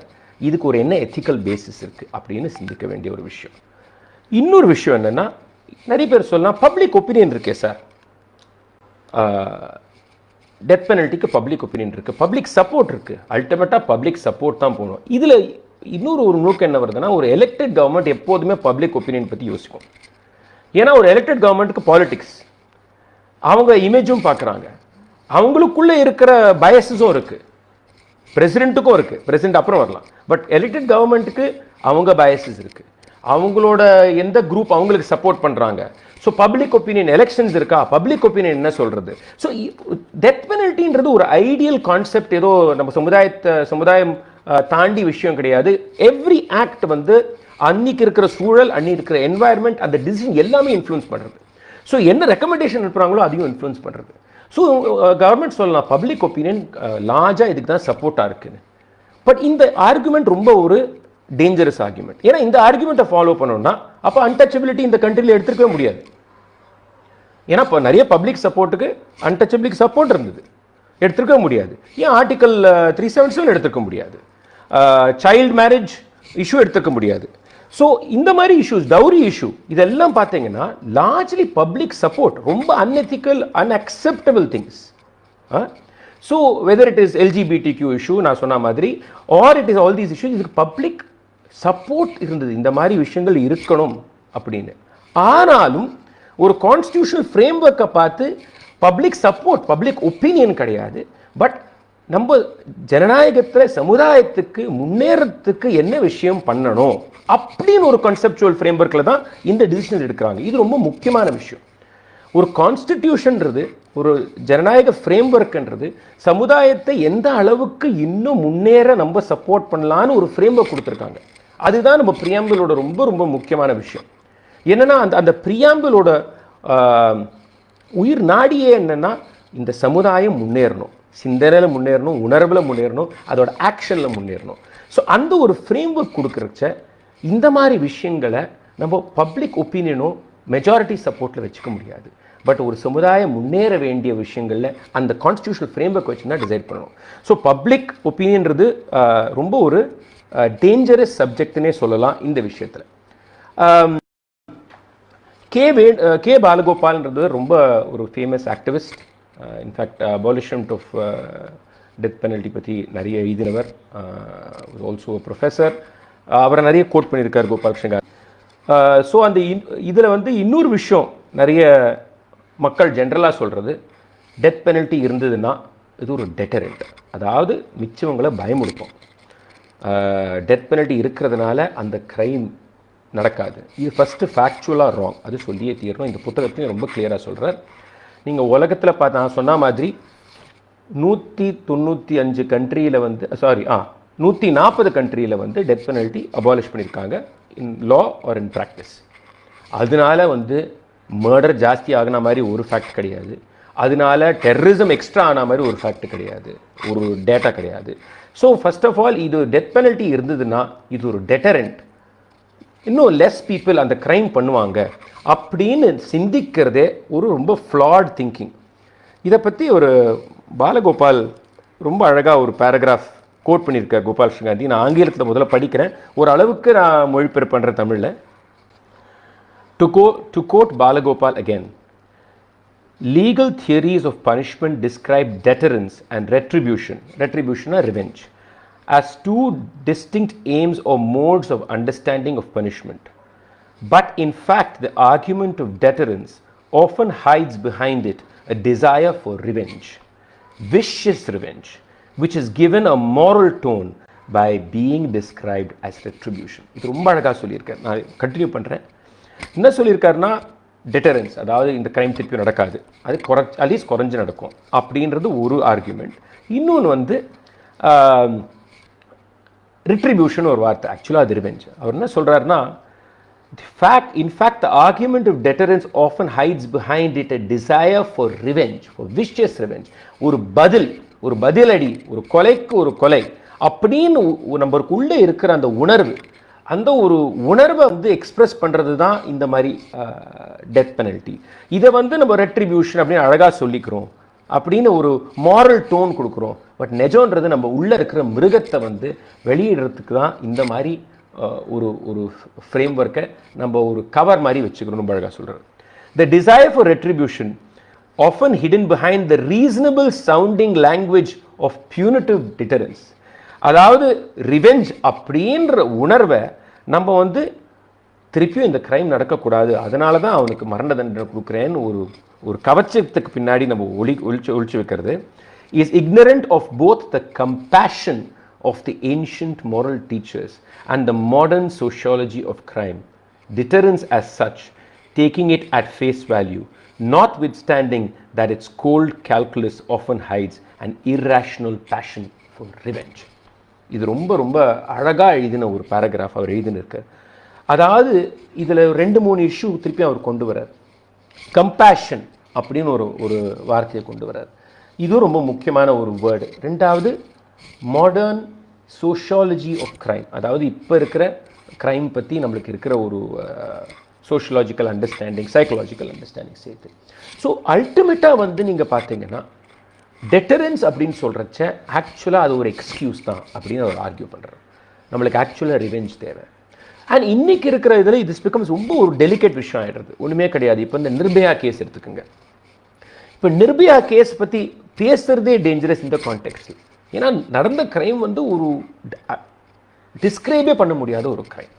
இதுக்கு ஒரு என்ன எத்திக்கல் பேசிஸ் இருக்குது அப்படின்னு சிந்திக்க வேண்டிய ஒரு விஷயம். இன்னொரு விஷயம் என்னென்னா, நிறைய பேர் சொல்லலாம் பப்ளிக் ஒப்பீனியன் இருக்கே சார், டெத் பெனல்ட்டிக்கு பப்ளிக் ஒப்பீனியன் இருக்குது, பப்ளிக் சப்போர்ட் இருக்குது, அல்டிமேட்டாக பப்ளிக் சப்போர்ட் தான் போகணும். இதில் இன்னொரு நோக்கம் என்ன வருதுன்னா, ஒரு எலெக்டட் கவர்மெண்ட் எப்போதுமே பப்ளிக் ஒப்பீனியன் பற்றி யோசிக்கும். ஏன்னா ஒரு எலெக்டட் கவர்மெண்ட்டுக்கு பாலிடிக்ஸ், அவங்க இமேஜும் பார்க்குறாங்க, அவங்களுக்குள்ளே இருக்கிற பயஸஸும் இருக்குது, பிரசிடென்ட்டுக்கும் இருக்குது, பிரசிடென்ட் அப்புறம் வரலாம். பட் எலெக்டட் கவர்மெண்ட்டுக்கு அவங்க பயஸஸ் இருக்குது, அவங்களோட எந்த குரூப் அவங்களுக்கு சப்போர்ட் பண்ணுறாங்க. ஸோ பப்ளிக் ஒப்பீனியன், எலெக்ஷன்ஸ் இருக்கா, பப்ளிக் ஒப்பீனியன் என்ன சொல்கிறது? ஸோ டெத் பெனல்ட்டின்றது ஒரு ஐடியல் கான்செப்ட், ஏதோ நம்ம சமுதாயம் தாண்டி விஷயம் கிடையாது. எவ்ரி ஆக்ட் வந்து அன்னைக்கு இருக்கிற சூழல், அன்னைக்கு இருக்கிற என்வாயர்மெண்ட், அந்த டிசிஷன் எல்லாமே இன்ஃப்ளூயன்ஸ் பண்ணுறது. ஸோ என்ன ரெக்கமெண்டேஷன் அனுப்புகிறாங்களோ அதையும் இன்ஃப்ளூயன்ஸ் பண்ணுறது. ஸோ கவர்மெண்ட் சொல்லலாம் பப்ளிக் ஒப்பீனியன் லார்ஜாக இதுக்கு தான் சப்போர்ட்டாக இருக்குன்னு. பட் இந்த ஆர்குமெண்ட் ரொம்ப ஒரு டேஞ்சரஸ் ஆர்குமெண்ட். ஏன்னா இந்த ஆர்குமெண்ட்டை ஃபாலோ பண்ணணும்னா அப்போ அன்டச்சபிலிட்டி இந்த கண்ட்ரியில் எடுத்துக்கவே முடியாது. ஏன்னா இப்போ நிறைய பப்ளிக் சப்போர்ட்டுக்கு அன்டச்சபிலிட்டி சப்போர்ட் இருந்தது, எடுத்துருக்க முடியாது. ஏன் ஆர்டிகல் 377 எடுத்துக்க முடியாது, சைல்டு மேரேஜ் இஷ்யூ எடுத்துக்க முடியாது. ஸோ இந்த மாதிரி இஷ்யூஸ், டவுரி இஷ்யூ, இதெல்லாம் பார்த்தீங்கன்னா லார்ஜ்லி பப்ளிக் சப்போர்ட், ரொம்ப unethical, unacceptable things. So whether it is LGBTQ issue நான் சொன்ன மாதிரி, R it is all these issues, இதுக்கு பப்ளிக் சப்போர்ட் இருந்தது, இந்த மாதிரி விஷயங்கள் இருக்கணும் அப்படின்னு. ஆனாலும் ஒரு கான்ஸ்டியூஷனல் ஃப்ரேம் ஒர்க்கை பார்த்து பப்ளிக் சப்போர்ட், பப்ளிக் ஒப்பீனியன் கிடையாது. பட் நம்ம ஜனநாயகத்தில் சமுதாயத்துக்கு முன்னேறத்துக்கு என்ன விஷயம் பண்ணணும் அப்படின்னு ஒரு கான்செப்சுவல் ஃப்ரேம் ஒர்க்கில் தான் இந்த டிசிஷன் எடுக்கிறாங்க. இது ரொம்ப முக்கியமான விஷயம். ஒரு கான்ஸ்டிடியூஷன்றது, ஒரு ஜனநாயக ஃப்ரேம் ஒர்க்ன்றது சமுதாயத்தை எந்த அளவுக்கு இன்னும் முன்னேற நம்ம சப்போர்ட் பண்ணலான்னு ஒரு ஃப்ரேம் ஒர்க் கொடுத்துருக்காங்க. அதுதான் நம்ம பிரியாம்பிளோட ரொம்ப ரொம்ப முக்கியமான விஷயம். என்னன்னா அந்த பிரியாம்பிளோட உயிர் நாடியே என்னன்னா, இந்த சமுதாயம் முன்னேறணும், சிந்தனையில் முன்னேறணும், உணர்வில் முன்னேறணும், அதோட ஆக்ஷனில் முன்னேறணும். ஸோ அந்த ஒரு ஃப்ரேம் ஒர்க் கொடுக்குறச்ச இந்த மாதிரி விஷயங்களை நம்ம பப்ளிக் ஒப்பீனியனோ மெஜாரிட்டி சப்போர்ட்டில் வச்சுக்க முடியாது. பட் ஒரு சமுதாயம் முன்னேற வேண்டிய விஷயங்களில் அந்த கான்ஸ்டியூஷனல் ஃப்ரேம் ஒர்க் வச்சு தான் டிசைட் பண்ணணும். ஸோ பப்ளிக் ஒப்பீனியன்றது ரொம்ப ஒரு டேஞ்சரஸ் சப்ஜெக்ட்னே சொல்லலாம் இந்த விஷயத்தில். கே பாலகோபால்ன்றது ரொம்ப ஒரு famous activist. In fact abolishment of death penalty பற்றி நிறைய எழுதினவர், ஆல்சோ ப்ரொஃபஸர். அவரை நிறைய கோட் பண்ணியிருக்கார் கோபாலகிருஷ்ணன். ஸோ அந்த இதில் வந்து இன்னொரு விஷயம் நிறைய மக்கள் ஜென்ரலாக சொல்கிறது, டெத் பெனல்ட்டி இருந்ததுன்னா இது ஒரு டெட்டரண்ட், அதாவது மிச்சவங்களை பயமுடுத்தும். டெத் பெனல்ட்டி இருக்கிறதுனால அந்த க்ரைம் நடக்காது. இது ஃபஸ்ட்டு ஃபேக்சுவலாக ராங், அது சொல்லியே தீரணும். இந்த புத்தகத்தையும் ரொம்ப கிளியராக சொல்கிறார். நீங்கள் உலகத்தில் பார்த்து நான் சொன்ன மாதிரி 195 கண்ட்ரியில் வந்து 140 கண்ட்ரியில் வந்து டெத் பெனல்ட்டி அபாலிஷ் பண்ணியிருக்காங்க, இன் லா ஆர் இன் ப்ராக்டிஸ். அதனால வந்து மர்டர் ஜாஸ்தி ஆகின மாதிரி ஒரு ஃபேக்ட் கிடையாது, அதனால டெரரிசம் எக்ஸ்ட்ரா ஆன மாதிரி ஒரு ஃபேக்ட் கிடையாது, ஒரு டேட்டா கிடையாது. ஸோ ஃபர்ஸ்ட் ஆஃப் ஆல் இது டெத் பெனல்ட்டி இருந்ததுன்னா இது ஒரு டெட்டரண்ட், இன்னும் லெஸ் பீப்புள் அந்த க்ரைம் பண்ணுவாங்க அப்படின்னு சிந்திக்கிறதே ஒரு ரொம்ப ஃப்ளாட் திங்கிங். இதை பற்றி ஒரு பாலகோபால் ரொம்ப அழகாக ஒரு பேராகிராஃப் கோட் பண்ணியிருக்கார் கோபாலகிருஷ்ண காந்தி. நான் ஆங்கிலத்தில் முதல்ல படிக்கிறேன், ஒரு அளவுக்கு நான் மொழிபெயர்ப்பு பண்ணுறேன் தமிழில். To quote Balagopal again, legal theories of punishment describe deterrence and retribution or revenge as two distinct aims or modes of understanding of punishment. But in fact, the argument of deterrence often hides behind it a desire for revenge, vicious revenge, which is given a moral tone by being described as retribution. இது ரொம்ப அழகாக சொல்லியிருக்கேன், நான் continue பண்ணுறேன். என்ன சொல்லியிருக்காருன்னா, டெட்டரன்ஸ், அதாவது இந்த க்ரைம் திருப்பி நடக்காது, அது அட்லீஸ்ட் குறைஞ்சு நடக்கும் அப்படின்றது ஒரு ஆர்குமெண்ட். இன்னொன்று வந்து ரிட்ரிபியூஷன் ஒரு வார்த்தை, ஆக்சுவலாக அது ரிவெஞ்ச். அவர் என்ன சொல்கிறாருன்னா, in fact the argument of deterrence often hides behind it a desire for revenge, for vicious revenge. ஒரு பதிலடி, ஒரு கொலைக்கு ஒரு கொலை அப்படின்னு நம்மளுக்கு உள்ளே இருக்கிற அந்த உணர்வு, அந்த ஒரு உணர்வை வந்து எக்ஸ்பிரஸ் பண்ணுறது தான் இந்த மாதிரி டெத் பெனல்ட்டி. இதை வந்து நம்ம ரெட்ரிபியூஷன் அப்படின்னு அழகாக சொல்லிக்கிறோம், அப்படின்னு ஒரு மாரல் டோன் கொடுக்குறோம். பட் நெஜோன்றது நம்ம உள்ளே இருக்கிற மிருகத்தை வந்து வெளியிடுறதுக்கு தான் இந்த மாதிரி ஒரு ஒரு ஃப்ரேம் ஒர்க்கை நம்ம ஒரு கவர் மாதிரி வச்சுக்கணும். ரொம்ப அழகாக சொல்கிறார். The desire for retribution often hidden behind the reasonable sounding language of punitive deterrence. அதாவது ரிவெஞ்ச் அப்படின்ற உணர்வை நம்ம வந்து திருப்பியும் இந்த க்ரைம் நடக்கக்கூடாது, அதனால தான் அவனுக்கு மரண தண்டனை கொடுக்குறேன்னு ஒரு கவச்சத்துக்கு பின்னாடி நம்ம ஒழிச்சு வைக்கிறது is ignorant of both the compassion of the ancient moral teachers and the modern sociology of crime. Deterrence as such, taking it at face value, notwithstanding that its cold calculus often hides an irrational passion for revenge. இது ரொம்ப ரொம்ப அழகாக எழுதின ஒரு paragraph அவர் எழுதினிருக்கார். அதாவது இதில் 2-3 issue திருப்பி அவர் கொண்டு வரார். கம்பேஷன் அப்படின்னு ஒரு வார்த்தையை கொண்டு வரார், இதுவும் ரொம்ப முக்கியமான ஒரு வேர்டு. ரெண்டாவது, மாடர்ன் சோஷியாலஜி ஆஃப் க்ரைம், அதாவது இப்போ இருக்கிற க்ரைம் பற்றி நம்மளுக்கு இருக்கிற ஒரு சோஷியலாஜிக்கல் அண்டர்ஸ்டாண்டிங், சைக்கலாஜிக்கல் அண்டர்ஸ்டாண்டிங் சேர்த்து. ஸோ அல்டிமேட்டாக வந்து நீங்கள் பார்த்தீங்கன்னா டெட்டரன்ஸ் அப்படின்னு சொல்கிறச்ச ஆக்சுவலாக அது ஒரு எக்ஸ்கியூஸ் தான் அப்படின்னு அவர் ஆர்கியூ பண்ணுறார். நம்மளுக்கு ஆக்சுவலாக ரிவெஞ்ச் தேவை. அண்ட் இன்றைக்கி இருக்கிற இதில் இது பிகம்ஸ் ரொம்ப ஒரு டெலிகேட் விஷயம் ஆகிடுறது. ஒன்றுமே கிடையாது. இப்போ இந்த நிர்பயா கேஸ் எடுத்துக்கோங்க. இப்போ நிர்பயா கேஸ் பற்றி பேசுறதே டேஞ்சரஸ் இந்த கான்டெக்ஸ்டில். ஏன்னா நடந்த கிரைம் வந்து ஒரு டிஸ்கிரைபே பண்ண முடியாத ஒரு கிரைம்.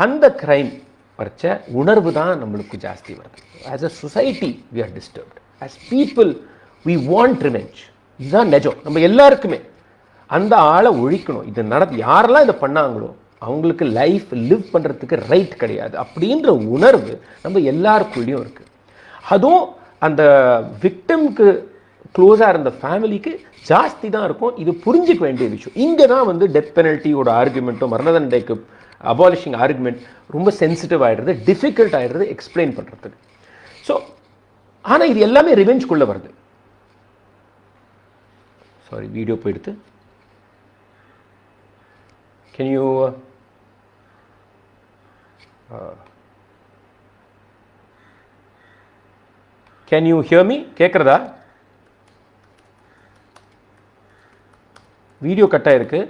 அந்த கிரைம் வரைச்ச உணர்வு தான் நம்மளுக்கு ஜாஸ்தி வருது. As a society we are disturbed. As people we want revenge. இதுதான் நிஜம். நம்ம எல்லாருக்குமே அந்த ஆளை ஒழிக்கணும். இது யாரெல்லாம் இதை பண்ணாங்களோ அவங்களுக்கு லைஃப் லிவ் பண்ணுறதுக்கு ரைட் கிடையாது அப்படின்ற உணர்வு நம்ம எல்லாருக்குள்ளேயும் இருக்குது. அதுவும் அந்த விக்டிம்க்கு க்ளோஸாக இருந்த ஃபேமிலிக்கு ஜாஸ்தி தான் இருக்கும். இது புரிஞ்சிக்க வேண்டிய விஷயம். இங்கே தான் வந்து டெத் பெனல்ட்டியோட ஆர்குமெண்ட்டும் மரண தண்டனைக்கு அபாலிஷிங் ஆர்குமெண்ட் ரொம்ப சென்சிட்டிவ் ஆகிடுறது, டிஃபிகல்ட் ஆகிடுறது எக்ஸ்பிளைன் பண்ணுறதுக்கு. ஸோ ஆனால் இது எல்லாமே ரிவெஞ்ச்குள்ளே வருது. சாரி, வீடியோ போயிடுத்து. Can you hear me? கேட்குறதா? வீடியோ கட் ஆயிருக்கு.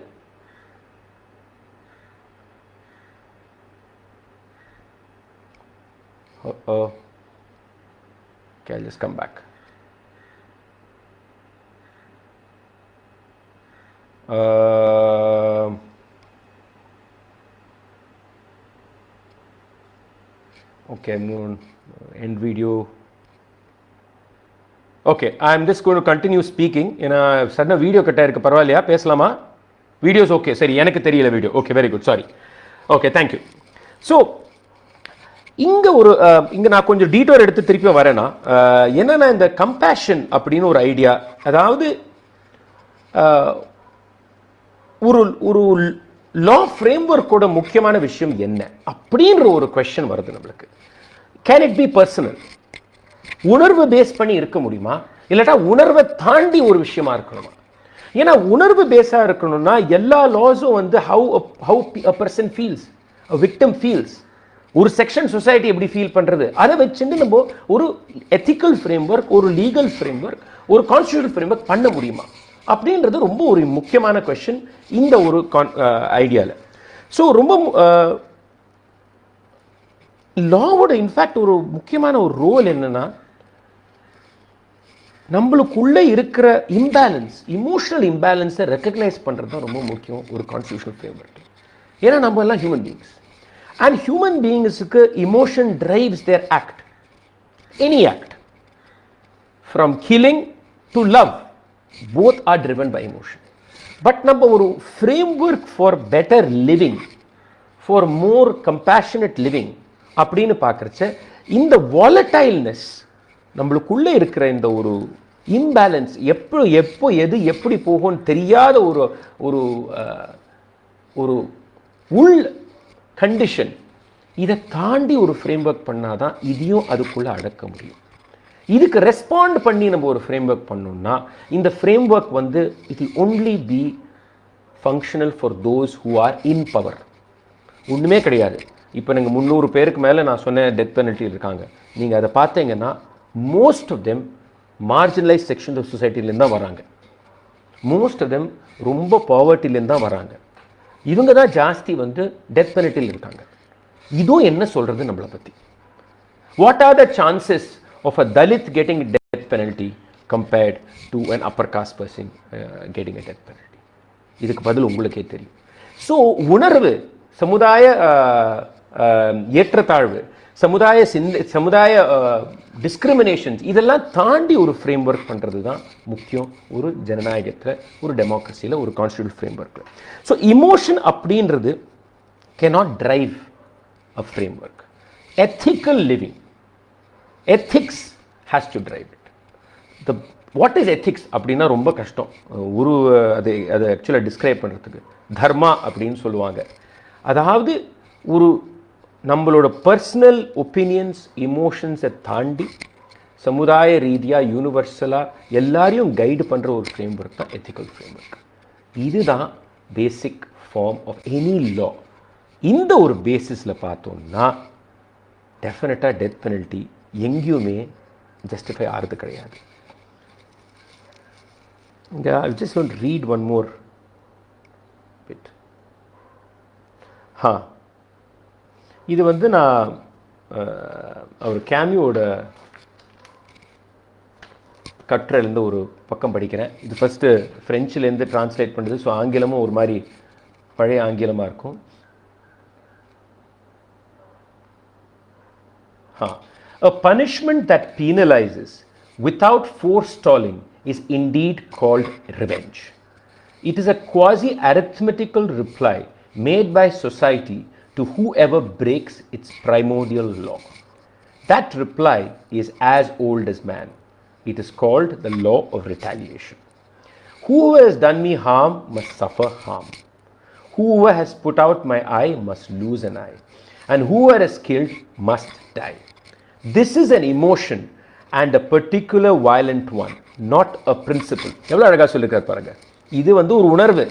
Okay, I'll just come back. Okay, end video. Okay, I am just going to continue speaking. ஏன்னா சடனா வீடியோ கட் ஆயிருக்கு. பரவாயில்லையா, பேசலாமா? வீடியோஸ் ஓகே, சரி, எனக்கு தெரியல video. Okay, very good, sorry. Okay, thank you. So இங்கே நான் கொஞ்சம் டீட்டெயில் எடுத்து திருப்பி வரேன்னா, என்னன்னா இந்த கம்பேஷன் அப்படின்னு ஒரு ஐடியா, அதாவது ஒரு ஒரு லா ஃப்ரேம்வொர்க்கோட முக்கியமான விஷயம் என்ன அப்படின்ற ஒரு கொஸ்டின் வருது நம்மளுக்கு. Can it be personal? உணர்வு பேஸ் பண்ணி இருக்க முடியுமா, இல்லாட்டா உணர்வை தாண்டி ஒரு விஷயமா இருக்கணுமா? ஏன்னா உணர்வு பேஸா இருக்கணும்னா எல்லா லாஸும் வந்து how a person feels, a victim feels, ஒரு செக்ஷன் சொசைட்டி எப்படி ஃபீல் பண்றது, அதை வச்சுட்டு நம்ம ஒரு எத்திக்கல் ஃப்ரேம்வொர்க், ஒரு லீகல் ஃப்ரேம்வொர்க், ஒரு கான்ஸ்டிடியூஷனல் ஃப்ரேம்வொர்க் பண்ண முடியுமா அப்படின்றது ரொம்ப ஒரு முக்கியமான கொஸ்டின் இந்த ஒரு ஐடியாவில். ஸோ ரொம்ப லாவோட இன்ஃபேக்ட் ஒரு முக்கியமான ஒரு ரோல் என்னன்னா, நம்மளுக்குள்ளே இருக்கிற இம்பேலன்ஸ், இமோஷனல் இம்பேலன்ஸை ரெக்கக்னைஸ் பண்ணுறது தான் ரொம்ப முக்கியம் ஒரு கான்ஸ்டிடியூஷனல் ஃப்ரேம்வொர்க். ஏன்னா நம்ம எல்லாம் ஹியூமன் பீயிங்ஸ், அண்ட் ஹியூமன் பீயிங்ஸுக்கு emotion drives their act, any act from killing to love, both are driven by emotion. But நம்ம ஒரு framework for better living, for more compassionate living அப்படின்னு பார்க்கறச்ச இந்த வாலடைல்னஸ், நம்மளுக்குள்ளே இருக்கிற இந்த ஒரு இம்பேலன்ஸ், எப்போ எது எப்படி போகும்னு தெரியாத ஒரு ஒரு உள் கண்டிஷன், இதை தாண்டி ஒரு ஃப்ரேம்வொர்க் பண்ணாதான் இதையும் அதுக்குள்ளே அடக்க முடியும். இதுக்கு ரெஸ்பாண்ட் பண்ணி நம்ம ஒரு ஃப்ரேம்வொர்க் பண்ணோம்னா இந்த ஃப்ரேம்வொர்க் வந்து it will only be functional for those who are in power. ஒன்றுமே கிடையாது. இப்போ நீங்கள் 300 பேருக்கு மேலே நான் சொன்ன டெத் பெனல்ட்டி இருக்காங்க. நீங்கள் அதை பார்த்தீங்கன்னா most of them marginalise section of சொசைட்டிலேருந்து தான் வராங்க. மோஸ்ட் ஆஃப் தெம் ரொம்ப பாவர்ட்டிலேருந்து தான் வராங்க. இவங்க தான் ஜாஸ்தி வந்து டெத் பெனல்ட்டியில் இருக்காங்க. இதுவும் என்ன சொல்கிறது நம்மளை பற்றி? What are the chances of a Dalit getting a death penalty compared to an upper caste person getting a death penalty? இதுக்கு பதில் உங்களுக்கே தெரியும். ஸோ உணர்வு, சமுதாய ஏற்றத்தாழ்வு, சமுதாய டிஸ்கிரிமினேஷன்ஸ், இதெல்லாம் தாண்டி ஒரு ஃப்ரேம்வொர்க் பண்ணுறது தான் முக்கியம் ஒரு ஜனநாயகத்தில், ஒரு டெமோக்ரஸியில், ஒரு கான்ஸ்டிடியூஷனல் ஃப்ரேம்வொர்க்கில். ஸோ இமோஷன் அப்படின்றது cannot drive a framework. Ethical living, ethics has to drive it. What is ethics அப்படின்னா ரொம்ப கஷ்டம் அதை ஆக்சுவலாக டிஸ்கிரைப் பண்ணுறதுக்கு. தர்மா அப்படின்னு சொல்லுவாங்க. அதாவது ஒரு நம்மளோட பர்சனல் ஒப்பீனியன்ஸ், இமோஷன்ஸை தாண்டி சமுதாய ரீதியாக யூனிவர்சலாக எல்லாரையும் கைடு பண்ணுற ஒரு ஃப்ரேம்வொர்க் தான் எத்திக்கல் ஃப்ரேம்வொர்க். இதுதான் basic form of any law. இந்த ஒரு பேசிஸில் பார்த்தோம்னா டெஃபினட்டாக டெத் பெனல்ட்டி எங்கேயுமே ஜஸ்டிஃபை ஆகிறது கிடையாது. இங்கே I just want to read one more bit. இது வந்து நான் அவர் கேமியோட கட்டுரையிலேருந்து ஒரு பக்கம் படிக்கிறேன். இது ஃபஸ்ட்டு ஃப்ரெஞ்சிலேருந்து டிரான்ஸ்லேட் பண்ணுறது. ஸோ ஆங்கிலமும் ஒரு மாதிரி பழைய ஆங்கிலமாக இருக்கும். A punishment that penalizes without forestalling is indeed called revenge. It is a quasi-arithmetical reply made by society to whoever breaks its primordial law. That reply is as old as man. It is called the law of retaliation. Whoever has done me harm must suffer harm. Whoever has put out my eye must lose an eye. And whoever is killed must die. This is an emotion and a particular violent one, not a principle. எவ்வளோ அழகாக சொல்லியிருக்கார் பாருங்க. இது வந்து ஒரு உணர்வு.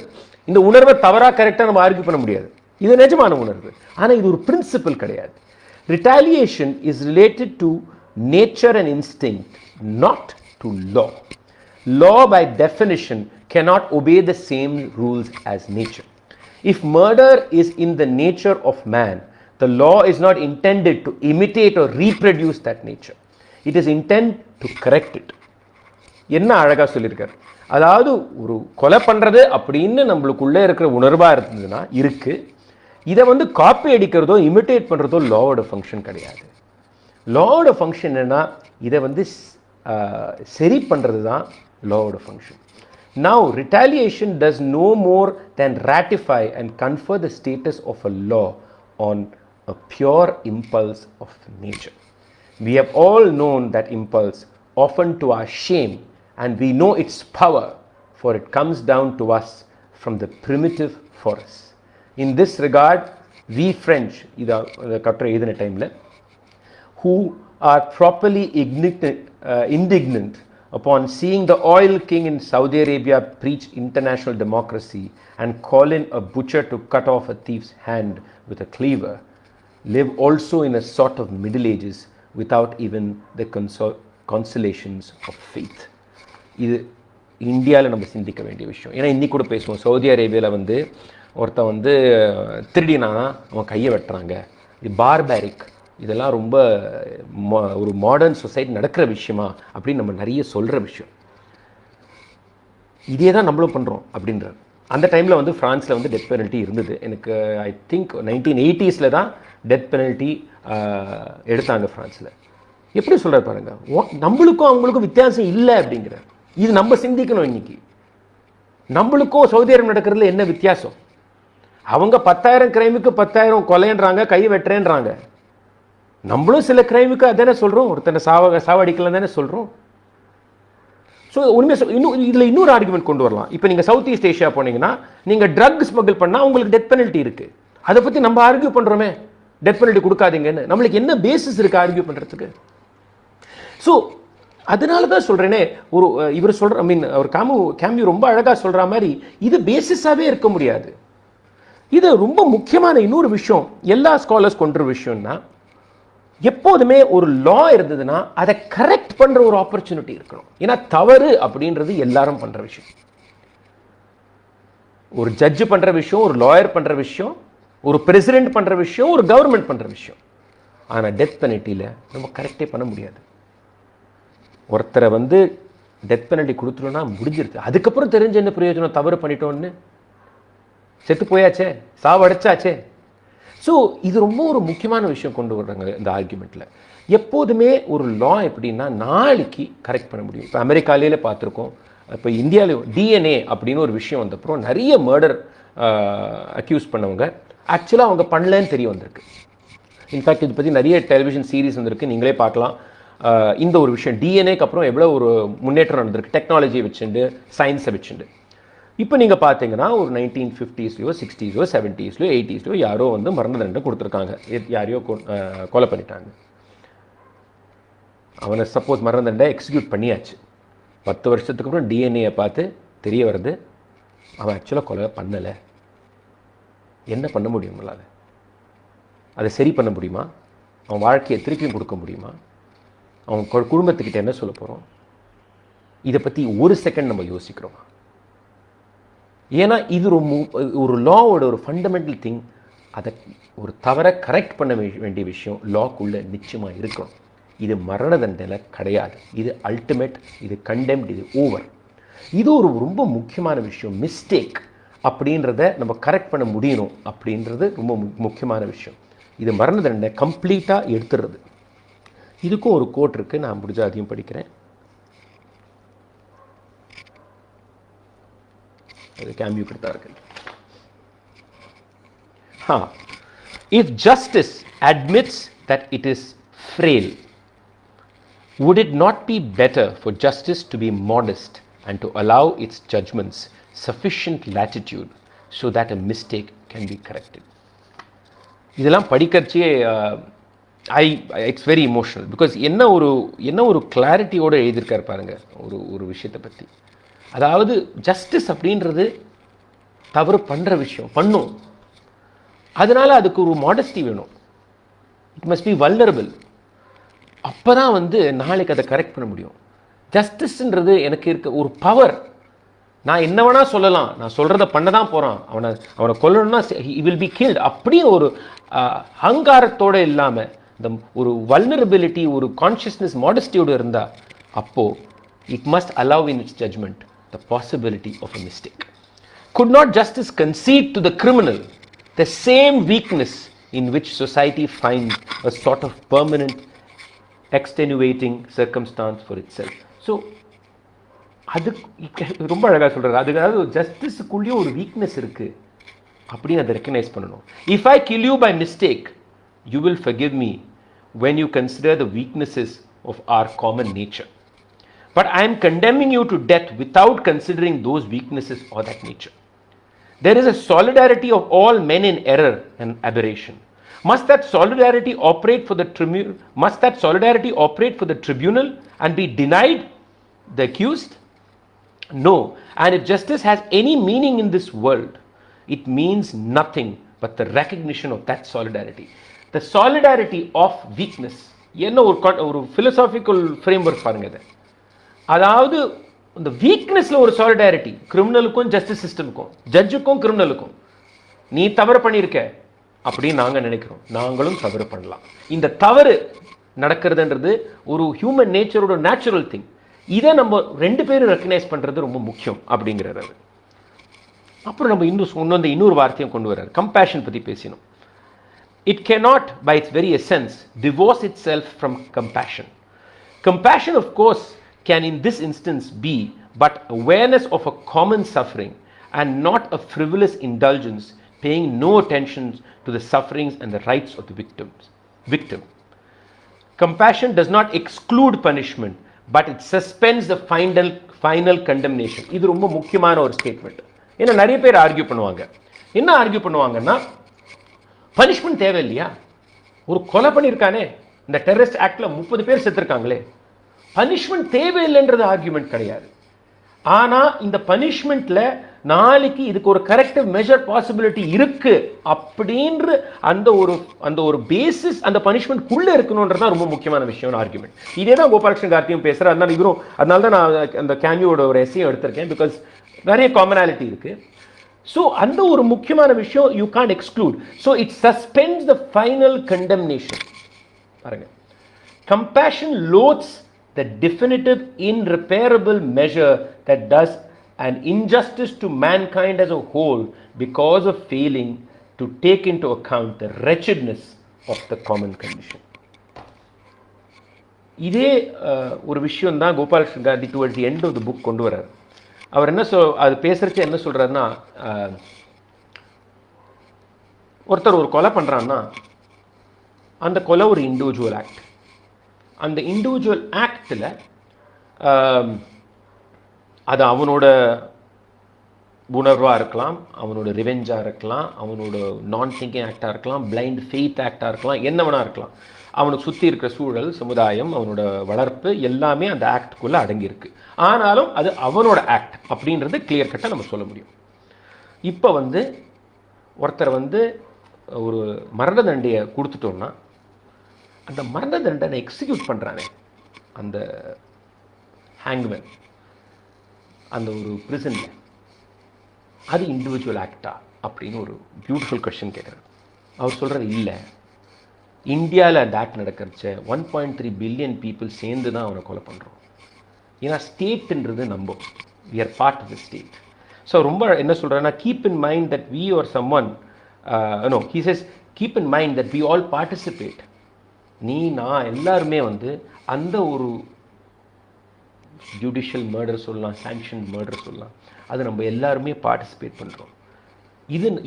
இந்த உணர்வை தவறாக கரெக்டாக நம்ம ஆர்கியூ பண்ண முடியாது. இது நிஜமான உணர்வு. ஆனால் இது ஒரு பிரின்சிபல் கிடையாது. Retaliation is related to nature and instinct, not to law. Law by definition cannot obey the same rules as nature. If murder is in the nature of man, the law is not intended to imitate or reproduce that nature. It is intended to correct it. என்ன அழகாக சொல்லியிருக்கார். அதாவது ஒரு கொலை பண்ணுறது அப்படின்னு நம்மளுக்குள்ளே இருக்கிற உணர்வாக இருந்ததுன்னா இருக்குது. இதை வந்து காப்பி அடிக்கிறதோ இமிட்டேட் பண்ணுறதோ லாவோட ஃபங்க்ஷன் கிடையாது. லாவோட ஃபங்க்ஷன் என்னென்னா இதை வந்து சரி பண்ணுறது தான் லாவோட function. Now, retaliation does no more than ratify and confer the status of a law on a pure impulse of nature. We have all known that impulse, often to our shame, and we know its power, for it comes down to us from the primitive forest. In this regard, we French, who are properly indignant upon seeing the oil king in Saudi Arabia preach international democracy and call in a butcher to cut off a thief's hand with a cleaver, live also in a sort of Middle Ages without even the consolations of faith. இது இந்தியாவில் நம்ம சிந்திக்க வேண்டிய விஷயம். ஏன்னா இன்னி கூட பேசுவோம், சவுதி அரேபியாவில் வந்து ஒருத்தன் வந்து திருடினா அவன் கையை வெட்டுறாங்க. இது பார்பேரிக், இதெல்லாம் ரொம்ப ஒரு மாடர்ன் சொசைட்டி நடக்கிற விஷயமா அப்படின்னு நம்ம நிறைய சொல்கிற விஷயம். இதே தான் நம்மளும் பண்ணுறோம் அப்படின்றார். அந்த டைமில் வந்து ஃப்ரான்ஸில் வந்து டெத் பெனல்ட்டி இருந்தது. எனக்கு ஐ திங்க் 1980s தான் டெத் பெனல்ட்டி எடுத்தாங்க ஃப்ரான்ஸில். எப்படி சொல்கிறார் பாருங்க, நம்மளுக்கும் அவங்களுக்கும் வித்தியாசம் இல்லை அப்படிங்கிறார். இது நம்ம சிந்திக்கணும். இன்னைக்கு நம்மளுக்கும் சவுதி அரேபியா நடக்கிறதுல என்ன வித்தியாசம்? அவங்க 10,000 கிரைமுக்கு 10,000 கொலைன்றாங்க, கை வெட்டுறேன்றாங்க. நம்மளும் சில கிரைமுக்கு அதானே சொல்கிறோம், ஒருத்தனை சாவடிக்கலாம் தானே சொல்கிறோம். ஸோ உண்மையாக இன்னும் இதில் இன்னொரு ஆர்குமெண்ட் கொண்டு வரலாம். இப்போ நீங்கள் சவுத் ஈஸ்ட் ஏஷியா போனீங்கன்னா நீங்கள் ட்ரக் ஸ்மகிள் பண்ணால் உங்களுக்கு டெத் பெனல்ட்டி இருக்குது. அதை பற்றி நம்ம ஆர்கியூ பண்ணுறோமே, டெத் பெனல்ட்டி கொடுக்காதீங்கன்னு. நம்மளுக்கு என்ன பேசிஸ் இருக்குது ஆர்கியூ பண்ணுறதுக்கு? ஸோ அதனால தான் சொல்கிறேனே, இவர் சொல்கிற அவர் கேமியூ ரொம்ப அழகாக சொல்கிற மாதிரி இது பேசிஸாகவே இருக்க முடியாது. இது ரொம்ப முக்கியமான இன்னொரு விஷயம், எல்லா ஸ்காலர்ஸ் கொண்ட விஷயம்னா, எப்போதுமே ஒரு லா இருந்ததுன்னா அதை கரெக்ட் பண்ணுற ஒரு ஆப்பர்ச்சுனிட்டி இருக்கணும். ஏன்னா தவறு அப்படின்றது எல்லாரும் பண்ணுற விஷயம். ஒரு ஜட்ஜு பண்ணுற விஷயம், ஒரு லாயர் பண்ணுற விஷயம், ஒரு பிரசிடென்ட் பண்ணுற விஷயம், ஒரு கவர்மெண்ட் பண்ணுற விஷயம். ஆனால் டெத் பெனல்ட்டியில் நம்ம கரெக்டே பண்ண முடியாது. ஒருத்தரை வந்து டெத் பெனல்ட்டி கொடுத்துட்டோம்னா முடிஞ்சிருது. அதுக்கப்புறம் தெரிஞ்ச என்ன பிரயோஜனம், தவறு பண்ணிட்டோன்னு செத்து போயாச்சே, சாவடைச்சாச்சே. ஸோ இது ரொம்ப ஒரு முக்கியமான விஷயம் கொண்டு வர்றாங்க இந்த ஆர்குமெண்ட்டில். எப்போதுமே ஒரு லா எப்படின்னா நாளைக்கு கரெக்ட் பண்ண முடியும். இப்போ அமெரிக்காலேயே பார்த்துருக்கோம், இப்போ இந்தியாவில் டிஎன்ஏ அப்படின்னு ஒரு விஷயம் வந்தப்பறம் நிறைய மர்டர் அக்யூஸ் பண்ணவங்க ஆக்சுவலாக அவங்க பண்ணலன்னு தெரிய வந்திருக்கு. இன்ஃபேக்ட் இதை பற்றி நிறைய டெலிவிஷன் சீரீஸ் வந்திருக்கு, நீங்களே பார்க்கலாம். இந்த ஒரு விஷயம் டிஎன்ஏக்கு அப்புறம் எவ்வளோ ஒரு முன்னேற்றம் நடந்திருக்கு டெக்னாலஜியை வச்சுண்டு, சயின்ஸை வச்சுண்டு. இப்போ நீங்கள் பார்த்தீங்கன்னா ஒரு 1950ஸ்லையோ 60ஸ்லையோ 70ஸ்லையோ 80ஸ்லையோ யாரோ வந்து மரண தண்டனை கொடுத்துருக்காங்க, யாரையோ கொலை பண்ணிட்டாங்க. அவனை சப்போஸ் மரண தண்டனை எக்ஸிக்யூட் பண்ணியாச்சு. 10 வருஷத்துக்கு அப்புறம் டிஎன்ஏயை பார்த்து தெரிய வருது அவன் ஆக்சுவலாக கொலை பண்ணலை. என்ன பண்ண முடியும்? அதை சரி பண்ண முடியுமா? அவன் வாழ்க்கையை திருப்பியும் கொடுக்க முடியுமா? அவன் குடும்பத்துக்கிட்ட என்ன சொல்ல போகிறோம்? இதை பற்றி ஒரு செகண்ட் நம்ம யோசிக்கிறோமா? ஏன்னா இது ஒரு லாவோட ஒரு ஃபண்டமெண்டல் திங். அதை ஒரு தவறை கரெக்ட் பண்ண வேண்டிய விஷயம் லாக்குள்ளே நிச்சயமாக இருக்கணும். இது மரண தண்டனை கிடையாது. இது அல்டிமேட், இது கண்டெம்ட், இது ஓவர். இது ஒரு ரொம்ப முக்கியமான விஷயம். மிஸ்டேக் அப்படின்றத நம்ம கரெக்ட் பண்ண முடியணும் அப்படின்றது ரொம்ப முக்கியமான விஷயம். இது மரண தண்டனை கம்ப்ளீட்டாக எடுத்துடுறது. இதுக்கும் ஒரு கோட் இருக்குது, நான் முடிஞ்ச அதையும் படிக்கிறேன். அது கேம்யூ கொடுத்தா இருக்கு. If justice admits that it is frail, would it not be better for justice to be modest and to allow its judgments sufficient latitude so that a mistake can be corrected? இதெல்லாம் படிக்கிறச்சே it's very emotional. Because என்ன ஒரு கிளாரிட்டியோடு எழுதியிருக்காரு பாருங்க ஒரு விஷயத்தை பற்றி. அதாவது justice அப்படின்றது தவறு பண்ணுற விஷயம் பண்ணும், அதனால அதுக்கு ஒரு மாடஸ்டி வேணும். It must be vulnerable. அப்போ தான் நாளைக்கு அதை கரெக்ட் பண்ண முடியும். ஜஸ்டிஸ்ன்றது எனக்கு இருக்க ஒரு பவர். நான் என்ன வேணா சொல்லலாம், நான் சொல்கிறத பண்ண தான் போகிறான், அவனை கொல்லணும்னா he will be killed அப்படி ஒரு அகங்காரத்தோடு இல்லாமல் இந்த ஒரு வல்னரபிலிட்டி, ஒரு கான்ஷியஸ்னஸ், மாடஸ்டியோடு இருந்தால் அப்போது it must allow in its judgment the possibility of a mistake. Could not justice concede to the criminal the same weakness in which society finds a sort of permanent extenuating circumstance for itself? So அது ரொம்ப அழகாக சொல்கிறாரு. அதுக்காக ஜஸ்டிஸுக்குள்ளேயும் ஒரு weakness இருக்குது அப்படின்னு அதை recognise பண்ணணும். If I kill you by mistake, you will forgive me when you consider the weaknesses of our common nature. But I am condemning you to death without considering those weaknesses or that nature. There is a solidarity of all men in error and aberration. Must that solidarity operate for the tribunal and be denied the accused? No. And if justice has any meaning in this world, it means nothing but the recognition of that solidarity. The solidarity of weakness. என்ன ஒரு philosophical framework பாருங்க இது. அதாவது இந்த வீக்னஸில் ஒரு solidarity, கிரிமினலுக்கும் justice சிஸ்டமுக்கும், ஜட்ஜுக்கும் கிரிமினலுக்கும். நீ தவறு பண்ணியிருக்க அப்படின்னு நாங்கள் நினைக்கிறோம், நாங்களும் தவறு பண்ணலாம். இந்த தவறு நடக்கிறதுன்றது ஒரு ஹியூமன் நேச்சரோட நேச்சுரல் திங். இதை நம்ம ரெண்டு பேரும் ரெக்கக்னைஸ் பண்ணுறது ரொம்ப முக்கியம் அப்படிங்கிறது. அப்புறம் நம்ம இன்னொரு வார்த்தையும் கொண்டு வர்றாரு, கம்பேஷன் பற்றி பேசினோம். It cannot by its very essence divorce itself from compassion. Compassion of course can in this instance be but awareness of a common suffering and not a frivolous indulgence paying no attention to the sufferings and the rights of the victim. Compassion does not exclude punishment but it suspends the final condemnation. இது ரொம்ப முக்கியமான ஒரு statement. ஏன்னா நிறைய பேர் argue பண்ணுவாங்கன்னா punishment தேவை இல்லையா, ஒரு கொலை பண்ணியிருக்கானே, இந்த டெரரிஸ்ட் ஆக்ட்ல 30 பேர் செத்துருக்காங்களே, பனிஷ்மெண்ட் தேவையில்லைன்றது ஆர்கியூமெண்ட் கிடையாது. ஆனால் இந்த பனிஷ்மெண்ட்ல நாளைக்கு இதுக்கு ஒரு கரெக்டிவ் மெஷர் பாசிபிலிட்டி இருக்கு அப்படின்ற அந்த ஒரு பேசிஸ் அந்த பனிஷ்மெண்ட்குள்ளே இருக்கணுன்றதான் ரொம்ப முக்கியமான விஷயம் ஆர்கியூமெண்ட். இதே தான் கோபாலகிருஷ்ணன் கார்த்தியும் பேசுகிறேன். அதனால தான் நான் அந்த கேமியோட ஒரு எஸ்ஸையும் எடுத்திருக்கேன். பிகாஸ் நிறைய காமனாலிட்டி இருக்கு. ஸோ அந்த ஒரு முக்கியமான விஷயம் you can't exclude. So it suspends the final condemnation. பாருங்க, compassion loads the definitive irreparable measure that does an injustice to mankind as a whole because of failing to take into account the wretchedness of the common condition. இதே ஒரு விஷயம் தான் Gopalakrishnan Gandhi towards the end of the book கொண்டு வர்றார். அவர் அது பேசுறச்சே என்ன சொல்றாருன்னா, ஒருத்தர் ஒரு கொலை பண்றான்னா அந்த கொலை ஒரு இண்டிவிஜுவல் ஆக்ட். அந்த இண்டிவிஜுவல் ஆக்டில் அது அவனோட உணர்வாக இருக்கலாம், அவனோட ரிவெஞ்சாக இருக்கலாம், அவனோட நான் திங்கிங் ஆக்டாக இருக்கலாம், பிளைண்ட் ஃபெய்த் ஆக்டாக இருக்கலாம், என்ன வேணா இருக்கலாம். அவனுக்கு சுற்றி இருக்கிற சூழல், சமுதாயம், அவனோட வளர்ப்பு எல்லாமே அந்த ஆக்டுக்குள்ளே அடங்கியிருக்கு. ஆனாலும் அது அவனோட ஆக்ட் அப்படின்றது கிளியர் கட்டாக நம்ம சொல்ல முடியும். இப்போ ஒருத்தர் ஒரு மரண தண்டையை கொடுத்துட்டோம்னா அந்த மரண தண்டனை எக்ஸிக்யூட் பண்ணுறானே அந்த ஹேங்மேன் அந்த ஒரு பிரிசனில், அது இண்டிவிஜுவல் ஆக்டா அப்படின்னு ஒரு பியூட்டிஃபுல் கொஸ்டின் கேட்குறாரு. அவர் சொல்கிறார், இல்லை, இந்தியாவில் அந்த ஆக்ட் நடக்கிறச்ச 1.3 பில்லியன் பீப்புள் சேர்ந்து தான் அவனை கொலை பண்ணுறோம். ஏன்னா ஸ்டேட்ன்றது நம்பும், we are part of the state. So ரொம்ப என்ன சொல்கிறேன்னா, keep in mind that we are someone, no he says keep in mind that we all participate. நீ நான் எல்லாருமே வந்து அந்த ஒரு ஜுடிஷியல் மர்டர் சொல்லலாம், சாங்ஷன் மர்டர் சொல்லலாம், அது நம்ம எல்லாருமே பார்ட்டிசிபேட் பண்ணுறோம்.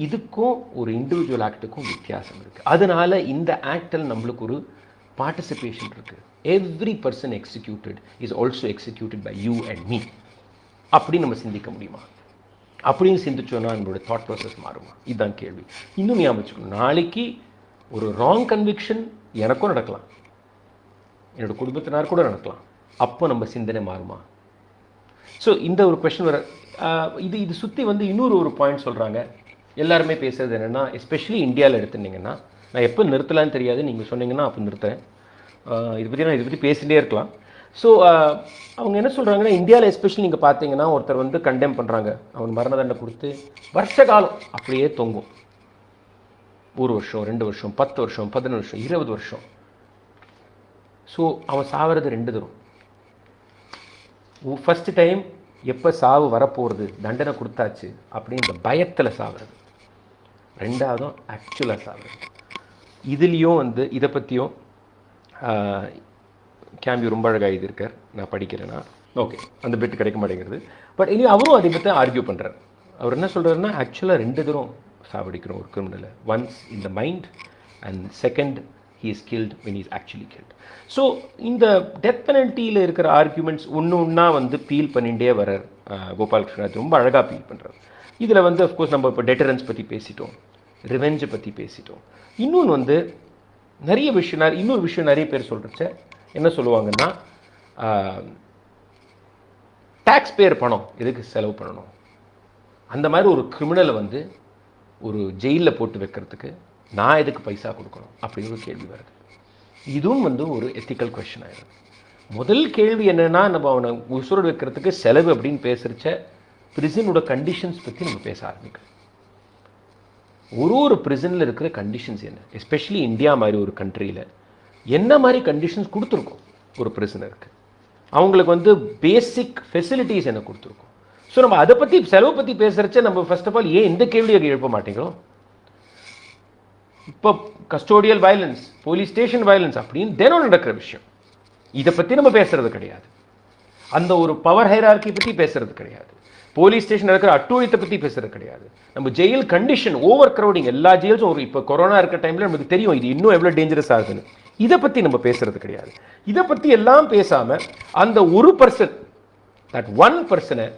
இதுக்கும் ஒரு இண்டிவிஜுவல் ஆக்டுக்கும் வித்தியாசம் இருக்குது. அதனால இந்த ஆக்டில் நம்மளுக்கு ஒரு பார்ட்டிசிபேஷன் இருக்குது. Every person executed is also executed by you and me. அப்படி நம்ம சிந்திக்க முடியுமா? அப்படின்னு சிந்திச்சோன்னா நம்மளோட தாட் ப்ராசஸ் மாறுமா? இதுதான் கேள்வி. இன்னும் ஞாபகம் வச்சுக்கணும், நாளைக்கு ஒரு ராங் கன்விக்ஷன் எனக்கும் நடக்கலாம், என்னோட குடும்பத்தினார் கூட நடக்கலாம். அப்போ நம்ம சிந்தனை மாறுமா? ஸோ இந்த ஒரு கொஷின் வர இது சுற்றி வந்து இன்னொரு ஒரு பாயிண்ட் சொல்கிறாங்க. எல்லாருமே பேசுகிறது என்னென்னா, எஸ்பெஷலி இந்தியாவில் எடுத்துட்டிங்கன்னா, நான் எப்போ நிறுத்தலான்னு தெரியாது, நீங்கள் சொன்னீங்கன்னா அப்போ நிறுத்துறேன். இதை பற்றி பேசிகிட்டே இருக்கலாம். ஸோ அவங்க என்ன சொல்கிறாங்கன்னா, இந்தியாவில் எஸ்பெஷலி நீங்கள் பார்த்தீங்கன்னா, ஒருத்தர் வந்து கண்டெம் பண்ணுறாங்க, அவன் மரண தண்டனை கொடுத்து வருஷ காலம் அப்படியே தொங்கும். 1 வருஷம், 2 வருஷம், 10 வருஷம், 15 வருஷம், 20 வருஷம். ஸோ அவன் சாகிறது 2 தரும். ஃபஸ்ட்டு டைம் எப்போ சாவு வரப்போகிறது, தண்டனை கொடுத்தாச்சு அப்படின்ற பயத்தில் சாகிறது. 2வதும் ஆக்சுவலாக சாகிறது. இதுலேயும் வந்து இதை பற்றியும் கேம்பி ரொம்ப அழகாக எழுதியிருக்கார், நான் படிக்கிறேன்னா. ஓகே, அந்த பெட் கிடைக்க மாட்டேங்கிறது. பட் இனி அவரும் அதை பற்றி ஆர்கியூ பண்ணுறார். அவர் என்ன சொல்கிறாருன்னா, ஆக்சுவலாக 2 தரம் சாவடிக்கிறோம் ஒரு கிரிமினலை. Once in the mind and second he is killed when he is actually killed. So இந்த டெத் பெனல்ட்டியில் இருக்கிற ஆர்கியூமெண்ட்ஸ் ஒன்றா வந்து பீல் பண்ணிகிட்டே வர்றார் கோபாலகிருஷ்ணன். ரொம்ப அழகாக பீல் பண்ணுறார். இதில் வந்து அஃப்கோர்ஸ் நம்ம இப்போ டெட்டரன்ஸ் பற்றி பேசிட்டோம், ரிவெஞ்சை பற்றி பேசிட்டோம். இன்னொன்று வந்து இன்னொரு விஷயம் நிறைய பேர் சொல்கிறச்ச என்ன சொல்லுவாங்கன்னா, டேக்ஸ் பேர் பணம் எதுக்கு செலவு பண்ணணும், அந்த மாதிரி ஒரு கிரிமினலை வந்து ஒரு ஜெயிலில் போட்டு வைக்கிறதுக்கு நான் எதுக்கு பைசா கொடுக்கணும் அப்படின்னு ஒரு கேள்வி வருது. இதுவும் வந்து ஒரு எத்திக்கல் கொஸ்டின் ஆயிடுது. முதல் கேள்வி என்னென்னா, நம்ம அவனை உசுரோடு வைக்கிறதுக்கு செலவு அப்படின்னு பேசுகிறச்ச பிரிசனோட கண்டிஷன்ஸ் பற்றி நம்ம பேச ஆரம்பிக்கிறோம். ஒரு பிரிசனில் இருக்கிற கண்டிஷன்ஸ் என்ன, எஸ்பெஷலி இந்தியா மாதிரி ஒரு கண்ட்ரியில் என்ன மாதிரி கண்டிஷன்ஸ் கொடுத்துருக்கோம் ஒரு பிரிசனருக்கு, அவங்களுக்கு வந்து பேசிக் ஃபெசிலிட்டிஸ் என்ன கொடுத்துருக்கோம். ஸோ நம்ம அதை பற்றி செலவு பற்றி பேசுகிறச்ச நம்ம ஃபர்ஸ்ட் ஆஃப் ஆல் ஏன் இந்த கேள்வியை எழுப்ப மாட்டேங்கிறோம்? இப்போ custodial violence, police station violence அப்படின்னு தினம் நடக்கிற விஷயம். இதை பற்றி நம்ம பேசுறது கிடையாது. அந்த ஒரு பவர் ஹைரார்கி பற்றி பேசுறது கிடையாது. போலீஸ் ஸ்டேஷன் இருக்கிற அட்டூழியத்தை பற்றி பேசுறது கிடையாது. நம்ம ஜெயில் கண்டிஷன், ஓவர் க்ரௌடிங், எல்லா ஜெயில்ஸும் ஒரு இப்போ கொரோனா இருக்கிற டைமில் நமக்கு தெரியும் இது இன்னும் எவ்வளோ டேஞ்சரஸ் ஆகுதுன்னு. இதை பற்றி நம்ம பேசுறது கிடையாது. இதை பற்றி எல்லாம் பேசாமல் அந்த ஒரு பர்சன், தட் ஒன் பர்சனை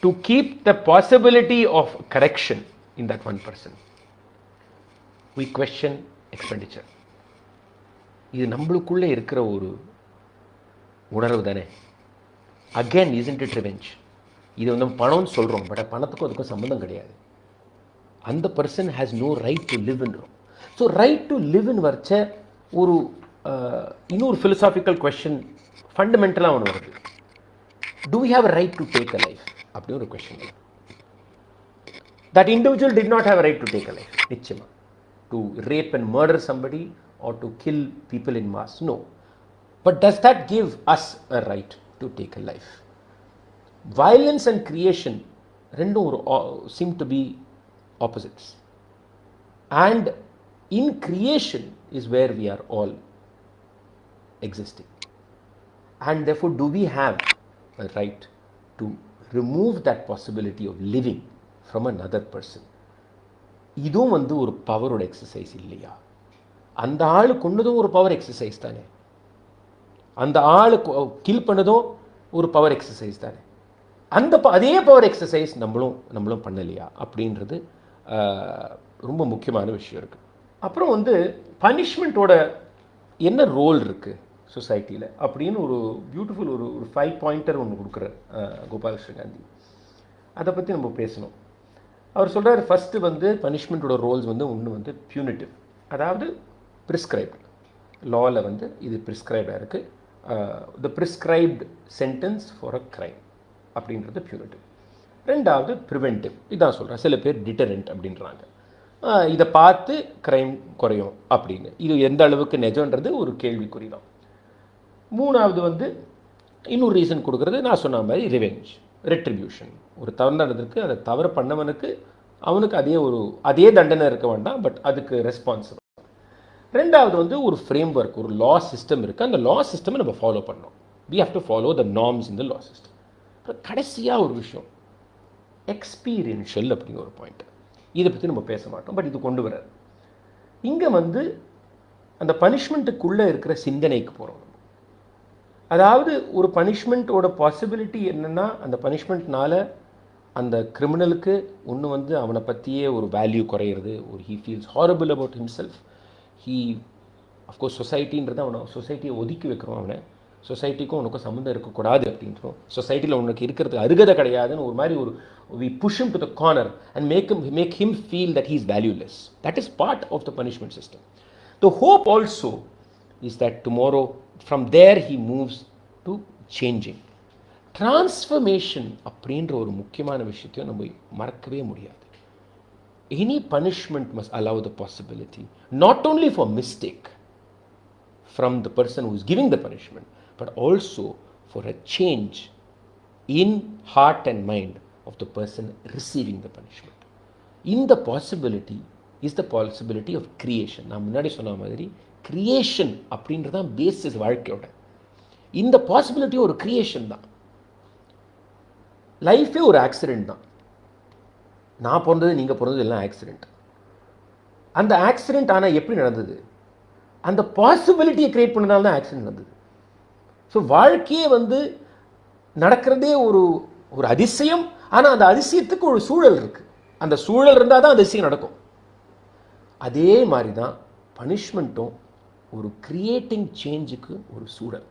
to keep the possibility of correction in that one person, we question expenditure. இது நம்மளுக்குள்ளே இருக்கிற ஒரு உணர்வு தானே. Again isn't it revenge? இது வந்து பணம்னு சொல்கிறோம், பட் பணத்துக்கும் அதுக்கும் சம்மந்தம் கிடையாது. அந்த person has no right to லிவ்ன்றோம். ஸோ ரைட் டு லிவ்னு வரைச்ச ஒரு இன்னொரு philosophical question ஃபண்டமெண்டலாக ஒன்று வருது. Do we have a right to take a life? அப்படி ஒரு question. That individual did not have a right to take a life. நிச்சயமா to rape and murder somebody or to kill people in mass, no. But does that give us a right to take a life? Violence and creation rendum seem to be opposites, and in creation is where we are all existing, and therefore do we have a right to remove that possibility of living from another person? இதுவும் வந்து ஒரு பவரோட exercise இல்லையா? அந்த ஆள் கொண்டதும் ஒரு power exercise தானே, அந்த ஆள் கில் பண்ணதும் ஒரு பவர் எக்ஸசைஸ் தானே. அதே பவர் எக்ஸசைஸ் நம்மளும் பண்ணலையா அப்படின்றது ரொம்ப முக்கியமான விஷயம் இருக்குது. அப்புறம் வந்து பனிஷ்மெண்ட்டோட என்ன ரோல் இருக்குது சொசைட்டியில் அப்படின்னு ஒரு பியூட்டிஃபுல் ஒரு 5 பாயிண்டர் ஒன்று கொடுக்குறார் கோபாலகிருஷ்ண காந்தி. அதை பற்றி நம்ம பேசணும். அவர் சொல்கிறார், ஃபஸ்ட்டு வந்து பனிஷ்மெண்ட்டோட ரோல்ஸ் வந்து ஒன்று வந்து பியூனிட்டிவ், அதாவது ப்ரிஸ்கிரைப்டு லாவில் வந்து இது ப்ரிஸ்கிரைப்டாக இருக்குது. த prescribed sentence for a crime அப்படின்றது பியூனிட்டிவ். ரெண்டாவது ப்ரிவென்டிவ், இதான் சொல்கிறேன். சில பேர் டிட்டரண்ட் அப்படின்றாங்க. இதை பார்த்து க்ரைம் குறையும் அப்படின்னு. இது எந்த அளவுக்கு நிஜம்ன்றது ஒரு கேள்விக்குறி தான். மூணாவது வந்து இன்னொரு ரீசன் கொடுக்குறது, நான் சொன்ன மாதிரி ரிவெஞ்ச், ரெட்ரிபியூஷன். ஒரு தவறு நடந்திருக்கு, அதை தவறு பண்ணவனுக்கு அவனுக்கு அதே தண்டனை இருக்க வேண்டாம், பட் அதுக்கு ரெஸ்பான்சிபிள். ரெண்டாவது வந்து ஒரு ஃப்ரேம் ஒர்க், ஒரு லா சிஸ்டம் இருக்குது, அந்த லா சிஸ்டமை நம்ம ஃபாலோ பண்ணோம். We have to follow the norms in the law system. அப்புறம் கடைசியாக ஒரு விஷயம், எக்ஸ்பீரியன்ஷியல் அப்படிங்கிற ஒரு பாயிண்ட். இதை பற்றி நம்ம பேச மாட்டோம், பட் இது கொண்டு வராது. இங்கே வந்து அந்த பனிஷ்மெண்ட்டுக்குள்ளே இருக்கிற சிந்தனைக்கு போகிறோம். அதாவது ஒரு பனிஷ்மெண்ட்டோட பாசிபிலிட்டி என்னென்னா, அந்த பனிஷ்மெண்ட்னால அந்த கிரிமினலுக்கு ஒன்று வந்து அவனை பற்றியே ஒரு வேல்யூ குறையிறது, ஒரு he feels horrible about himself. Of course சொசைட்டின்றது அவனை சொசைட்டியை ஒதுக்கி வைக்கிறோம், அவனை சொசைட்டிக்கும் உனக்கும் சம்மந்தம் இருக்கக்கூடாது அப்படின்றோம். சொசைட்டியில் உனக்கு இருக்கிறதுக்கு அருகதை கிடையாதுன்னு ஒரு மாதிரி we push him to the corner and make him feel that he is valueless. That is part of the punishment system. The hope also is that tomorrow from there he moves to changing. Transformation அப்படின்ற ஒரு முக்கியமான விஷயத்தையும் நம்ம மறக்கவே முடியாது. Any punishment must allow the possibility, not only for mistake from the person who is giving the punishment, but also for a change in heart and mind of the person receiving the punishment. In the possibility is the possibility of creation. நான் முன்னாடி சொன்ன மாதிரி creation அப்படின்றது தான் basis வாழ்க்கையோட. இந்த possibility ஒரு creation தான். லைஃபே ஒரு ஆக்சிடென்ட் தான். நான் பிறந்தது, நீங்கள் பிறந்தது எல்லாம் ஆக்சிடென்ட். அந்த ஆக்சிடென்ட் ஆனால் எப்படி நடந்தது? அந்த பாசிபிலிட்டியை கிரியேட் பண்ணதால தான் ஆக்சிடென்ட் நடந்தது. ஸோ வாழ்க்கையே வந்து நடக்கிறதே ஒரு அதிசயம். ஆனால் அந்த அதிசயத்துக்கு ஒரு சூழல் இருக்குது. அந்த சூழல் இருந்தால் தான் அதிசயம் நடக்கும். அதே மாதிரி தான் பனிஷ்மெண்ட்டும் ஒரு கிரியேட்டிங் சேஞ்சுக்கு ஒரு சூழல்.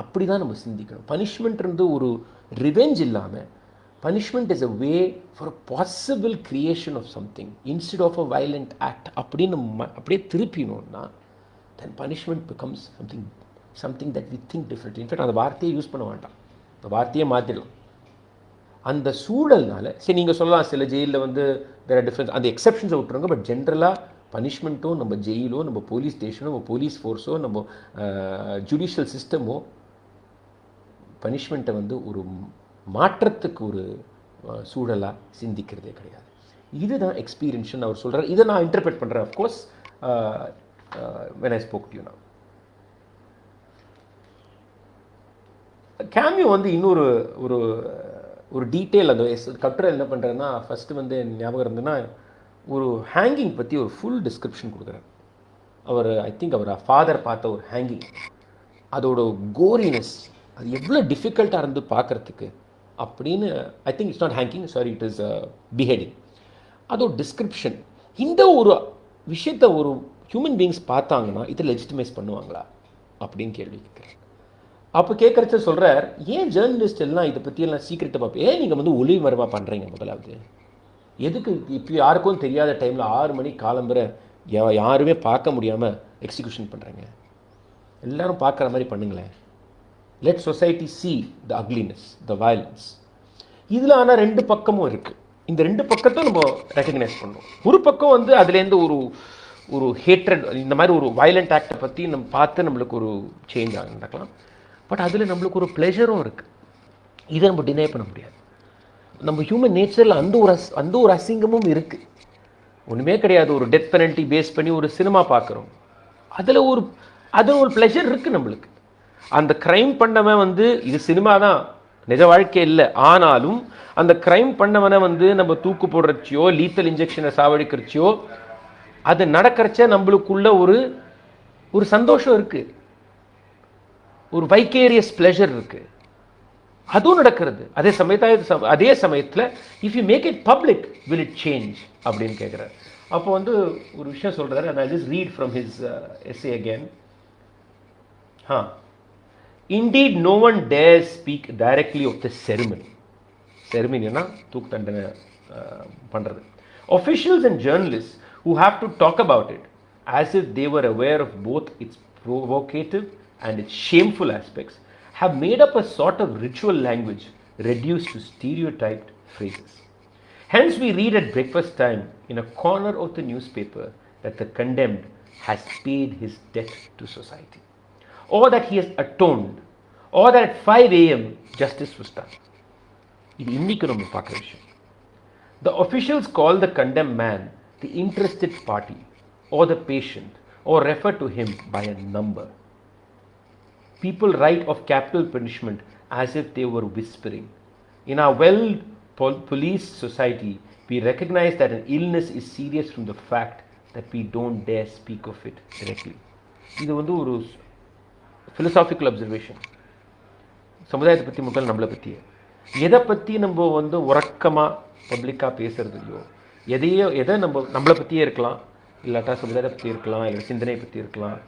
அப்படி தான் நம்ம சிந்திக்கணும். பனிஷ்மெண்ட் இருந்து ஒரு ரிவெஞ்ச் இல்லாமல், punishment is a way for a possible creation of something instead of a violent act அப்படின்னு அப்படியே திருப்பினோம்னா, then punishment becomes something that we think differently. In fact அந்த வார்த்தையை யூஸ் பண்ண வேண்டாம், அந்த வார்த்தையை மாற்றிடலாம். அந்த சூழல்னால சரி நீங்கள் சொல்லலாம், சில ஜெயிலில் வந்து வேறு டிஃப்ரென்ஸ், அந்த எக்ஸப்ஷன்ஸை விட்டுருங்க. பட் ஜென்ரலாக பனிஷ்மெண்ட்டோ, நம்ம ஜெயிலோ, நம்ம போலீஸ் ஸ்டேஷனோ, நம்ம போலீஸ் ஃபோர்ஸோ, நம்ம ஜுடிஷியல் சிஸ்டமோ பனிஷ்மெண்ட்டை வந்து ஒரு மாற்றத்துக்கு ஒரு சூழலாக சிந்திக்கிறதே கிடையாது. இதுதான் எக்ஸ்பீரியன்ஸ்னு அவர் சொல்கிறார். இதை நான் இன்டர்பிரேட் பண்ணுறேன். Of course when I spoke to you now. Cameo வந்து இன்னொரு ஒரு டீட்டெயில் அந்த கட்டுரை என்ன பண்ணுறேன்னா, ஃபஸ்ட்டு வந்து ஞாபகம் இருந்ததுன்னா, ஒரு ஹேங்கிங் பற்றி ஒரு ஃபுல் டிஸ்கிரிப்ஷன் கொடுக்குறாரு. ஐ திங்க் அவர் ஃபாதர் பார்த்த ஒரு ஹேங்கிங், அதோட கோரினஸ், அது எவ்வளோ டிஃபிகல்ட்டாக இருந்து பார்க்குறதுக்கு அப்படின்னு. I think it's not hanging, sorry, it is beheading. அதோட டிஸ்கிரிப்ஷன். இந்த ஒரு விஷயத்தை ஒரு ஹியூமன் பீயிங்ஸ் பார்த்தாங்கன்னா இதை லெஜிட்டிமைஸ் பண்ணுவாங்களா அப்படின்னு கேள்வி கேட்குறேன். அப்போ கேட்குறச்ச சொல்கிறார், ஏன் ஜேர்னலிஸ்ட் எல்லாம் இதை பற்றியெல்லாம் சீக்கிரத்தை பார்ப்பேன், ஏன் நீங்கள் வந்து ஒளிவு மறைவாக பண்ணுறீங்க? முதலாவது எதுக்கு இப்போ யாருக்கும் தெரியாத டைமில் 6 மணி காலம்பரை யாருமே பார்க்க முடியாமல் எக்ஸிக்யூஷன் பண்ணுறீங்க? எல்லோரும் பார்க்குற மாதிரி பண்ணுங்களேன். Let society see the ugliness, the violence. இதில் ஆனால் 2 பக்கமும் இருக்குது. இந்த 2 பக்கத்தை நம்ம ரெக்கக்னைஸ் பண்ணணும். ஒரு பக்கம் வந்து அதுலேருந்து ஒரு ஹேட்ரட், இந்த மாதிரி ஒரு வயலண்ட் ஆக்டை பற்றி நம்ம பார்த்து நம்மளுக்கு ஒரு சேஞ்ச் நடக்கலாம். பட் அதில் நம்மளுக்கு ஒரு ப்ளெஷரும் இருக்குது. இதை நம்ம டினை பண்ண முடியாது. நம்ம ஹியூமன் நேச்சரில் அந்த ஒரு அசிங்கமும் இருக்குது. ஒன்றுமே கிடையாது, ஒரு டெத் பெனல்ட்டி பேஸ் பண்ணி ஒரு சினிமா பார்க்குறோம், அதில் ஒரு ப்ளெஷர் இருக்குது நம்மளுக்கு. அந்த க்ரைம் பண்ணவன் வந்து இது சினிமா தான், நிஜ வாழ்க்கை இல்லை. ஆனாலும் அந்த க்ரைம் பண்ணவனை வந்து நம்ம தூக்கு போடுறச்சியோ, லீத்தல் இன்ஜெக்ஷனை சாவடிக்கிறச்சியோ, அது நடக்கிறச்ச நம்மளுக்குள்ள ஒரு சந்தோஷம் இருக்குது, ஒரு வைக்கேரியஸ் ப்ளெஷர் இருக்குது. அதுவும் நடக்கிறது. அதே சமயத்தில் if you make it public will it change அப்படின்னு கேட்குறாரு. அப்போ வந்து ஒரு விஷயம் சொல்கிறாரு, and I'll just read from his essay again. Indeed, no one dares speak directly of the ceremony. Ceremony-na தூக்கு தண்டனை பண்ணுறது. Officials and journalists who have to talk about it as if they were aware of both its provocative and its shameful aspects have made up a sort of ritual language reduced to stereotyped phrases. Hence we read at breakfast time in a corner of the newspaper that the condemned has paid his debt to society, or that he has atoned, or that at 5 a.m. justice was done. இது இன்னைக்கு நம்ம பார்க்குற விஷயம். The officials call the condemned man the interested party or the patient or refer to him by a number. People write of capital punishment as if they were whispering. In our well-policed society, we recognize that an illness is serious from the fact that we don't dare speak of it directly. இது வந்து ஒரு philosophical observation. சமுதாயத்தை பற்றி முதல் நம்மளை பற்றியே எதை பற்றி நம்ம வந்து உறக்கமாக பப்ளிக்காக பேசுறது இல்லையோ, எதை நம்மளை பற்றியே இருக்கலாம், இல்லாட்டா சமுதாயத்தை பற்றி இருக்கலாம், இல்லை சிந்தனை பற்றி இருக்கலாம்,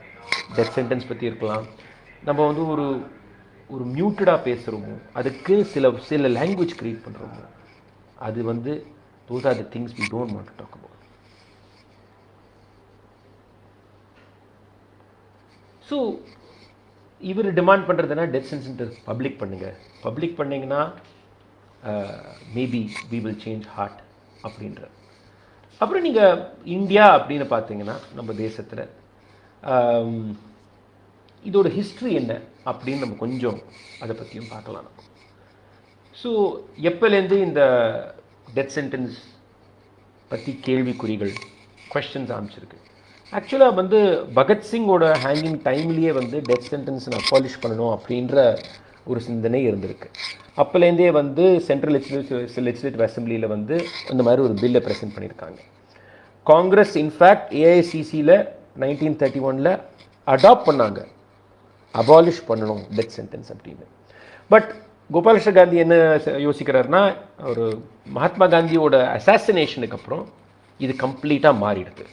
டெத் சென்டென்ஸ் பற்றி இருக்கலாம், நம்ம வந்து ஒரு மியூட்டடாக பேசுகிறோமோ, அதுக்கு சில லாங்குவேஜ் க்ரியேட் பண்ணுறோமோ, அது வந்து those are the things we don't want to talk about. So இவர் டிமாண்ட் பண்ணுறதுனா டெத் சென்டென்ஸ் பப்ளிக் பண்ணுங்கள், பப்ளிக் பண்ணிங்கன்னா maybe we will change heart அப்படின்ற. அப்புறம் நீங்கள் இந்தியா அப்படின்னு பார்த்தீங்கன்னா நம்ம தேசத்தில் இதோட ஹிஸ்ட்ரி என்ன அப்படின்னு நம்ம கொஞ்சம் அதை பற்றியும் பார்க்கலாம். ஸோ எப்போலேருந்து இந்த டெத் சென்டென்ஸ் பற்றி கேள்விக்குறிகள் கொஸ்டின்ஸ் ஆரம்பிச்சிருக்கு. ஆக்சுவலாக வந்து பகத்சிங்கோட ஹேங்கிங் டைம்லேயே வந்து டெத் சென்டென்ஸ் அபாலிஷ் பண்ணணும் அப்படின்ற ஒரு சிந்தனை இருந்திருக்கு. அப்போலேருந்தே வந்து சென்ட்ரல் லெஜிஸ்லேட்டிவ் அசம்பிளியில் வந்து இந்த மாதிரி ஒரு பில்லை ப்ரெசென்ட் பண்ணியிருக்காங்க. காங்கிரஸ் இன்ஃபேக்ட் ஏஐசிசியில் 1931 அடாப்ட் பண்ணாங்க, அபாலிஷ் பண்ணணும் டெத் சென்டென்ஸ் அப்படின்னு. பட் கோபாலகிருஷ்ண காந்தி என்ன யோசிக்கிறாருன்னா, ஒரு மகாத்மா காந்தியோட அசாசினேஷனுக்கு அப்புறம் இது கம்ப்ளீட்டாக மாறிடுது.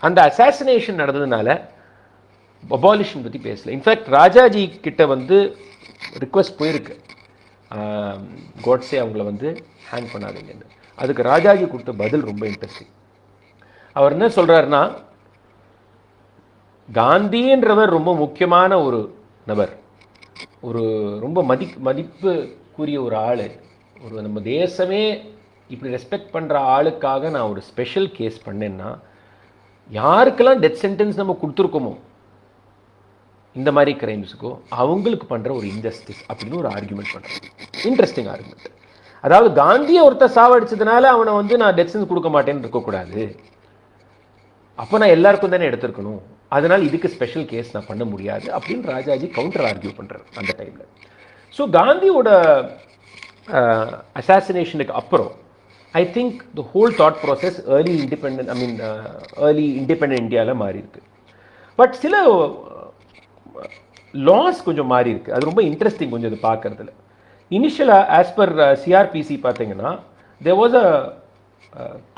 அந்த அசாசினேஷன் நடந்ததுனால அபாலிஷன் பற்றி பேசல. இன்ஃபேக்ட் ராஜாஜி கிட்ட வந்து ரிக்வெஸ்ட் போயிருக்கு, கோட்ஸே அவங்கள வந்து ஹேங் பண்ணாதீங்கன்னு. அதுக்கு ராஜாஜி கொடுத்த பதில் ரொம்ப இன்ட்ரெஸ்டிங். அவர் என்ன சொல்கிறாருன்னா, காந்தின்றவர் ரொம்ப முக்கியமான ஒரு நபர், ஒரு ரொம்ப மதிப்புக்குரிய ஒரு ஆள், ஒரு நம்ம தேசமே இப்படி ரெஸ்பெக்ட் பண்ணுற ஆளுக்காக நான் ஒரு ஸ்பெஷல் கேஸ் பண்ணேன்னா, யாருக்கெல்லாம் டெத் சென்டென்ஸ் நம்ம கொடுத்துருக்கோமோ இந்த மாதிரி கிரைம்ஸுக்கோ அவங்களுக்கு பண்ணுற ஒரு இன்ஜஸ்டிஸ் அப்படின்னு ஒரு ஆர்குமெண்ட் பண்ணுறேன். Interesting argument. அதாவது காந்தியை ஒருத்தர் சாவடிச்சதுனால அவனை வந்து நான் டெத் சென்டென்ஸ் கொடுக்க மாட்டேன்னு இருக்கக்கூடாது, அப்போ நான் எல்லாருக்கும் தானே எடுத்துருக்கணும், அதனால் இதுக்கு ஸ்பெஷல் கேஸ் நான் பண்ண முடியாது அப்படின்னு ராஜாஜி கவுண்டர் ஆர்கியூ பண்ணுறாரு அந்த டைமில். ஸோ காந்தியோட அசாசினேஷனுக்கு அப்புறம் I think the whole thought process early independent இந்தியாவில் மாறி இருக்கு. பட் சில லாஸ் கொஞ்சம் மாறி இருக்கு, அது ரொம்ப இன்ட்ரெஸ்டிங் கொஞ்சம் இது பார்க்கறதுல. இனிஷியலாக ஆஸ் பர் சிஆர்பிசி பார்த்தீங்கன்னா there was a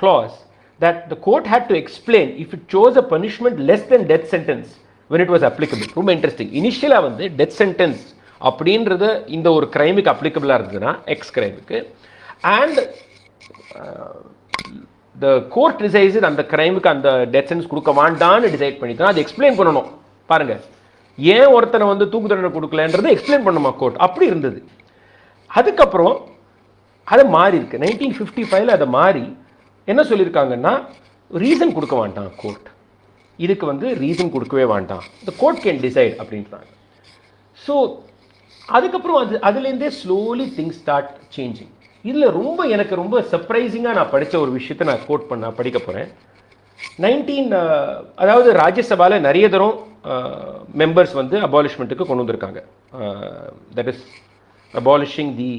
clause that the court had to explain if it chose a punishment less than death sentence when it was applicable. ரொம்ப இன்ட்ரெஸ்டிங். இனிஷியலாக வந்து டெத் சென்டென்ஸ் அப்படின்றது இந்த ஒரு கிரைமுக்கு அப்ளிகபிளாக இருந்ததுன்னா எக்ஸ் கிரைமுக்கு, அண்ட் த கோர்ட் டிசைட்ஸ் அந்த கிரைமுக்கு அந்த டெத் சென்டென்ஸ் கொடுக்க வேண்டான்னு டிசைட் பண்ணி தான் அது எக்ஸ்பிளைன் பண்ணணும். பாருங்கள், ஏன் ஒருத்தனை வந்து தூக்கு தண்டனை கொடுக்கலன்றதை எக்ஸ்பிளைன் பண்ணுமா கோர்ட், அப்படி இருந்தது. அதுக்கப்புறம் அதை மாறி இருக்கு. 1955 அதை மாறி என்ன சொல்லியிருக்காங்கன்னா, ரீசன் கொடுக்க வேண்டாம் கோர்ட், இதுக்கு வந்து ரீசன் கொடுக்கவே வேண்டாம், த கோர்ட் கேன் டிசைட் அப்படின்றாங்க. ஸோ அதுக்கப்புறம் அதுலேருந்தே ஸ்லோலி திங்ஸ் ஸ்டார்ட் சேஞ்சிங். இதில் எனக்கு ரொம்ப சர்ப்ரைசிங்காக நான் படித்த ஒரு விஷயத்தை நான் படிக்க போகிறேன். அதாவது ராஜ்யசபாவில் நிறைய தரம் மெம்பர்ஸ் வந்து அபாலிஷ்மெண்ட்டுக்கு கொண்டு வந்திருக்காங்க. That is abolishing the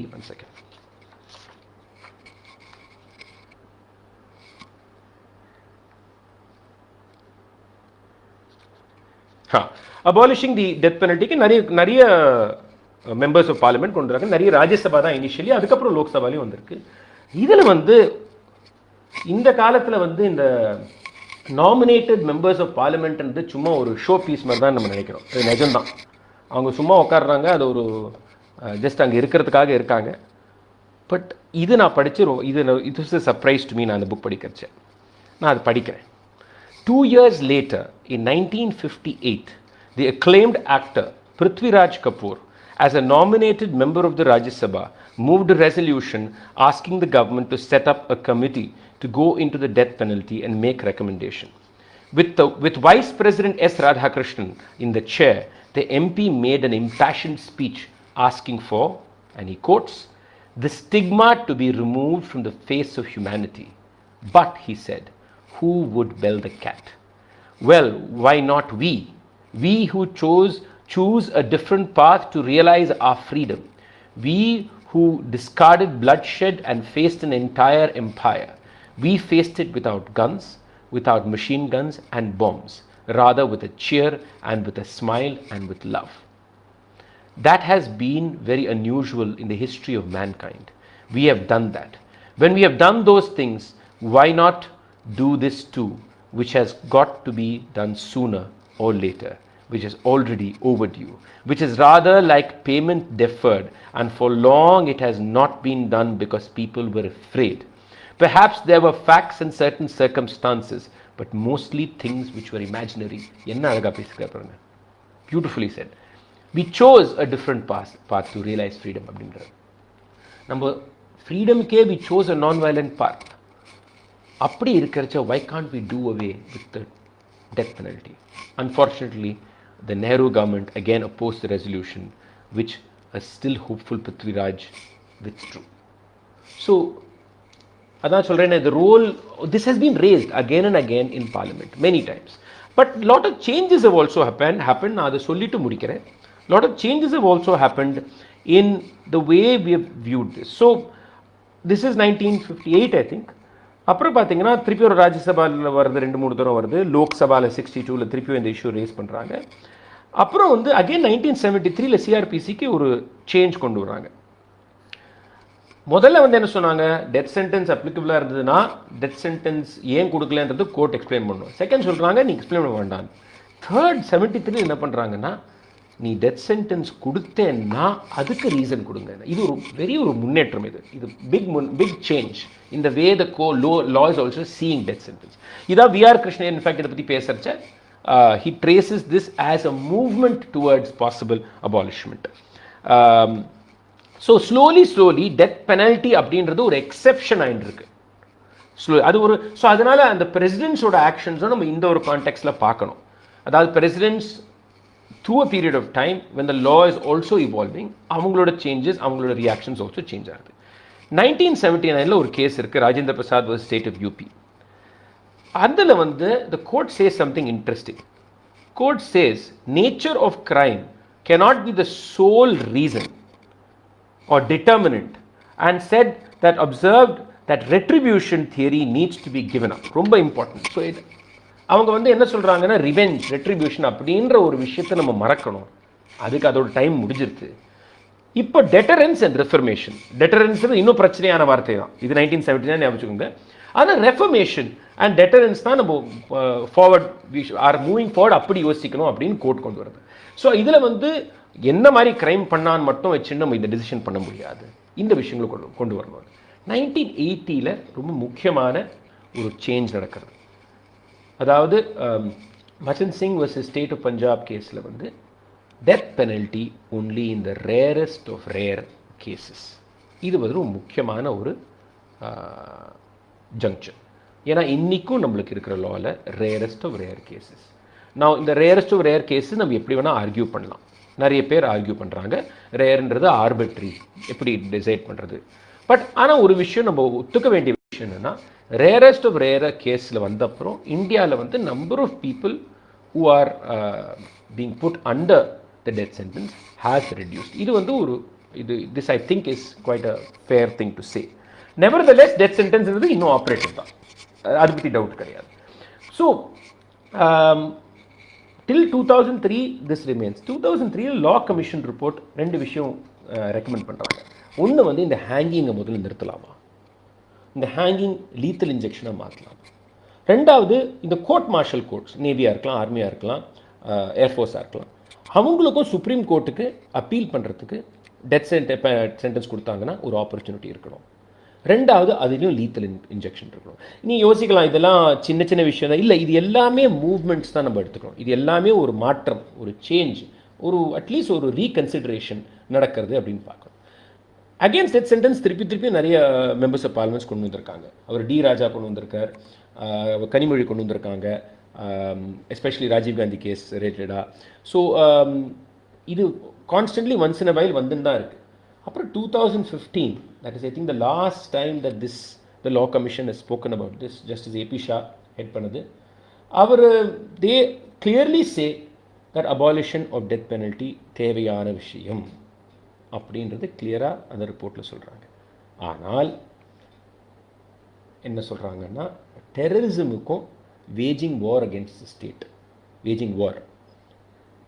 abolishing the death பெனல்ட்டிக்கு நிறைய மெம்பர்ஸ் ஆஃப் பார்லிமெண்ட் கொண்டு வராங்க. நிறைய ராஜ்யசபா தான் இனிஷியலி, அதுக்கப்புறம் லோக்சபாலையும் வந்திருக்கு. இதில் வந்து இந்த காலத்தில் வந்து இந்த நாமினேட்டட் மெம்பர்ஸ் ஆஃப் பார்லிமெண்ட்ன்றது சும்மா ஒரு ஷோ பீஸ் மாதிரி தான் நம்ம நினைக்கிறோம். அது நிஜம்தான், அவங்க சும்மா உட்காடுறாங்க, அது ஒரு ஜஸ்ட் அங்கே இருக்கிறதுக்காக இருக்காங்க. பட் இது நான் படித்து இது இஸ் சர்ப்ரைஸ் டு மீ. நான் அந்த புக் படிக்கிறேன், நான் அது படிக்கிறேன். 2 years later, in 1958, the acclaimed actor Prithviraj Kapoor as a nominated member of the Rajya Sabha, moved a resolution asking the government to set up a committee to go into the death penalty and make recommendation. With Vice President S. Radhakrishnan in the chair, the MP made an impassioned speech asking for, and he quotes, the stigma to be removed from the face of humanity. But, he said, who would bell the cat? Well, why not we? We who choose a different path to realize our freedom. We who discarded bloodshed and faced an entire empire. We faced it without guns, without machine guns and bombs, rather with a cheer and with a smile and with love. That has been very unusual in the history of mankind. We have done that. When we have done those things, why not do this too, which has got to be done sooner or later, which is already overdue, which is rather like payment deferred, and for long it has not been done because people were afraid. Perhaps there were facts and certain circumstances, but mostly things which were imaginary. Beautifully said. We chose a different path to realize freedom. Number freedom ke we chose a non-violent path. அப்படி இருக்கிறச்ச why can't we do away with the death penalty? Unfortunately, the Nehru government again opposed the resolution, which a still hopeful Prithviraj withdrew. So, அதான் சொல்றேன், the role, this has been raised again and again in parliament many times, but lot of changes have also happened. நான் அதை சொல்லிட்டு முடிக்கிறேன். Lot of changes have also happened in the way we have viewed this. So this is 1958, I think. அப்புறம் பார்த்தீங்கன்னா திருப்பி ஒரு ராஜ்யசபாவில் வருது, 2-3 தரம் வருது. லோக்சபாவில் 62ல் திருப்பி இந்த இஷ்யூ ரேஸ் பண்ணுறாங்க. அப்புறம் வந்து அகெயின் 1973ல் சிஆர்பிசிக்கு ஒரு சேஞ்ச் கொண்டு வராங்க. முதல்ல வந்து என்ன சொன்னாங்க, டெத் சென்டென்ஸ் அப்ளிகபிளாக இருந்ததுன்னா டெத் சென்டென்ஸ் ஏன் கொடுக்கலன்றது கோர்ட் எக்ஸ்பிளைன் பண்ணணும். செகண்ட் சொல்கிறாங்க நீ எக்ஸ்பிளைன் பண்ண வேண்டாம். தேர்ட் 73 என்ன பண்ணுறாங்கன்னா, நீ டெத் சென்டென்ஸ் கொடுத்தேன்னா அதுக்கு ரீசன் கொடுங்க. இது ஒரு பெரிய ஒரு முன்னேற்றம். இது big change in the way the law is also seeing death sentence. இதான் விஆர் கிருஷ்ணன் இன்ஃபேக்ட் இதை பற்றி பேசுறச்ச he traces this as a movement towards possible abolishment. So slowly death penalty அப்படின்றது ஒரு எக்ஸெப்ஷன் ஆயிருக்கு. அது ஒரு ஸோ அதனால அந்த பிரசிடென்ட்ஸோட ஆக்ஷன்ஸும் நம்ம இந்த ஒரு கான்டெக்ட்ல பார்க்கணும். அதாவது president's through a period of time when the law is also evolving, அவங்களோட சேஞ்சஸ், அவங்களோட ரியாக்ஷன்ஸ் ஆல்சோ சேஞ்ச் ஆகுது. 1979ல் ஒரு கேஸ் இருக்குது, Rajendra Prasad vs state of UP. அதில் வந்து the court says something interesting. Court says nature of crime cannot be the sole reason or determinant, and said that observed that retribution theory needs to be given up. ரொம்ப important. So அவங்க வந்து என்ன சொல்கிறாங்கன்னா, revenge, retribution அப்படின்ற ஒரு விஷயத்தை நம்ம மறக்கணும். அதுக்கு அதோட டைம் முடிஞ்சிருக்கு. இப்போ டெட்டரன்ஸ் அண்ட் ரெஃபர்மேஷன். டெட்டரன்ஸ் இன்னும் பிரச்சனையான வார்த்தை தான். இது 1979 ஞாபகம். ஆனால் ரெஃபர்மேஷன் அண்ட் டெட்டரன்ஸ் தான் நம்ம ஃபார்வர்ட் ஆர் மூவிங் ஃபார்வர்ட் அப்படி யோசிக்கணும் அப்படின்னு கோர்ட் கொண்டு வருது. ஸோ இதில் வந்து என்ன மாதிரி கிரைம் பண்ணான்னு மட்டும் வச்சு நம்ம இந்த டிசிஷன் பண்ண முடியாது. இந்த விஷயங்களை கொண்டு வரணும். 1980ல் ரொம்ப முக்கியமான ஒரு சேஞ்ச் நடக்கிறது. அதாவது Machhi Singh versus state of Punjab கேஸில் வந்து death penalty only in the rarest of rare cases. இது வந்து ஒரு முக்கியமான ஒரு ஜங்ஷன். ஏன்னா இன்றைக்கும் நம்மளுக்கு இருக்கிற லாவில் ரேரஸ்ட் ஆஃப் ரேர் கேசஸ். நான் இந்த ரேரஸ்ட் ஆஃப் ரேர் கேஸஸ் நம்ம எப்படி வேணால் ஆர்கியூ பண்ணலாம். நிறைய பேர் ஆர்கியூ பண்ணுறாங்க, ரேர்ன்றது ஆர்பிட்ரி, எப்படி டிசைட் பண்ணுறது. பட் ஆனால் ஒரு விஷயம் நம்ம ஒத்துக்க வேண்டிய விஷயம் என்னென்னா, ரேரஸ்ட் ஆஃப் ரேர் கேஸில் வந்த அப்புறம் இந்தியாவில் வந்து number of people who are being put under the death sentence has reduced. இது வந்து ஒரு this I think is quite a fair thing to say. Nevertheless death சென்டென்ஸ்ன்றது இன்னும் ஆப்ரேட்டிவ் தான், அதை பற்றி டவுட் கிடையாது. So till 2003 this remains. 2003 law commission report ரெண்டு விஷயம் ரெக்கமெண்ட் பண்ணுறாங்க. ஒன்று வந்து இந்த ஹேங்கிங்கை முதல்ல நிறுத்தலாமா, இந்த ஹேங்கிங் லீத்தல் இன்ஜெக்ஷனை மாற்றலாம். ரெண்டாவது இந்த கோர்ட் மார்ஷல் கோர்ட்ஸ், நேவியாக இருக்கலாம், ஆர்மியாக இருக்கலாம், ஏர்ஃபோர்ஸாக இருக்கலாம், அவங்களுக்கும் சுப்ரீம் கோர்ட்டுக்கு அப்பீல் பண்ணுறதுக்கு டெத் சென்டென்ஸ் கொடுத்தாங்கன்னா ஒரு ஆப்பர்ச்சுனிட்டி இருக்கணும். ரெண்டாவது அதுலேயும் லீத்தல் இன்ஜெக்ஷன் இருக்கணும். நீ யோசிக்கலாம் இதெல்லாம் சின்ன சின்ன விஷயம் தான். இல்லை, இது எல்லாமே மூவ்மெண்ட்ஸ் தான் நம்ம எடுத்துக்கணும். இது எல்லாமே ஒரு மாற்றம், ஒரு சேஞ்ச், ஒரு அட்லீஸ்ட் ஒரு ரீகன்சிடரேஷன் நடக்கிறது அப்படின்னு பார்க்கணும். அகேன்ஸ்ட் டெத் சென்டென்ஸ் திருப்பி நிறைய மெம்பர்ஸ் ஆஃப் பார்லிமெண்ட்ஸ் கொண்டு வந்திருக்காங்க. அவர் டி ராஜா கொண்டு வந்திருக்கார், கனிமொழி கொண்டு வந்திருக்காங்க, எஸ்பெஷலி ராஜீவ்காந்தி கேஸ் ரிலேட்டடாக. ஸோ இது constantly once in a while வந்துன்னு தான் இருக்குது. அப்புறம் 2015, that is I think the last time that the law commission has spoken about this, Justice AP Shah head பண்ணது, அவர் they clearly say that abolition of death penalty தேவையான விஷயம் அப்படின்றது கிளியராக அந்த ரிப்போர்ட்டில் சொல்கிறாங்க. ஆனால் என்ன சொல்கிறாங்கன்னா, டெரரிசமுக்கும் waging war against the state, waging war,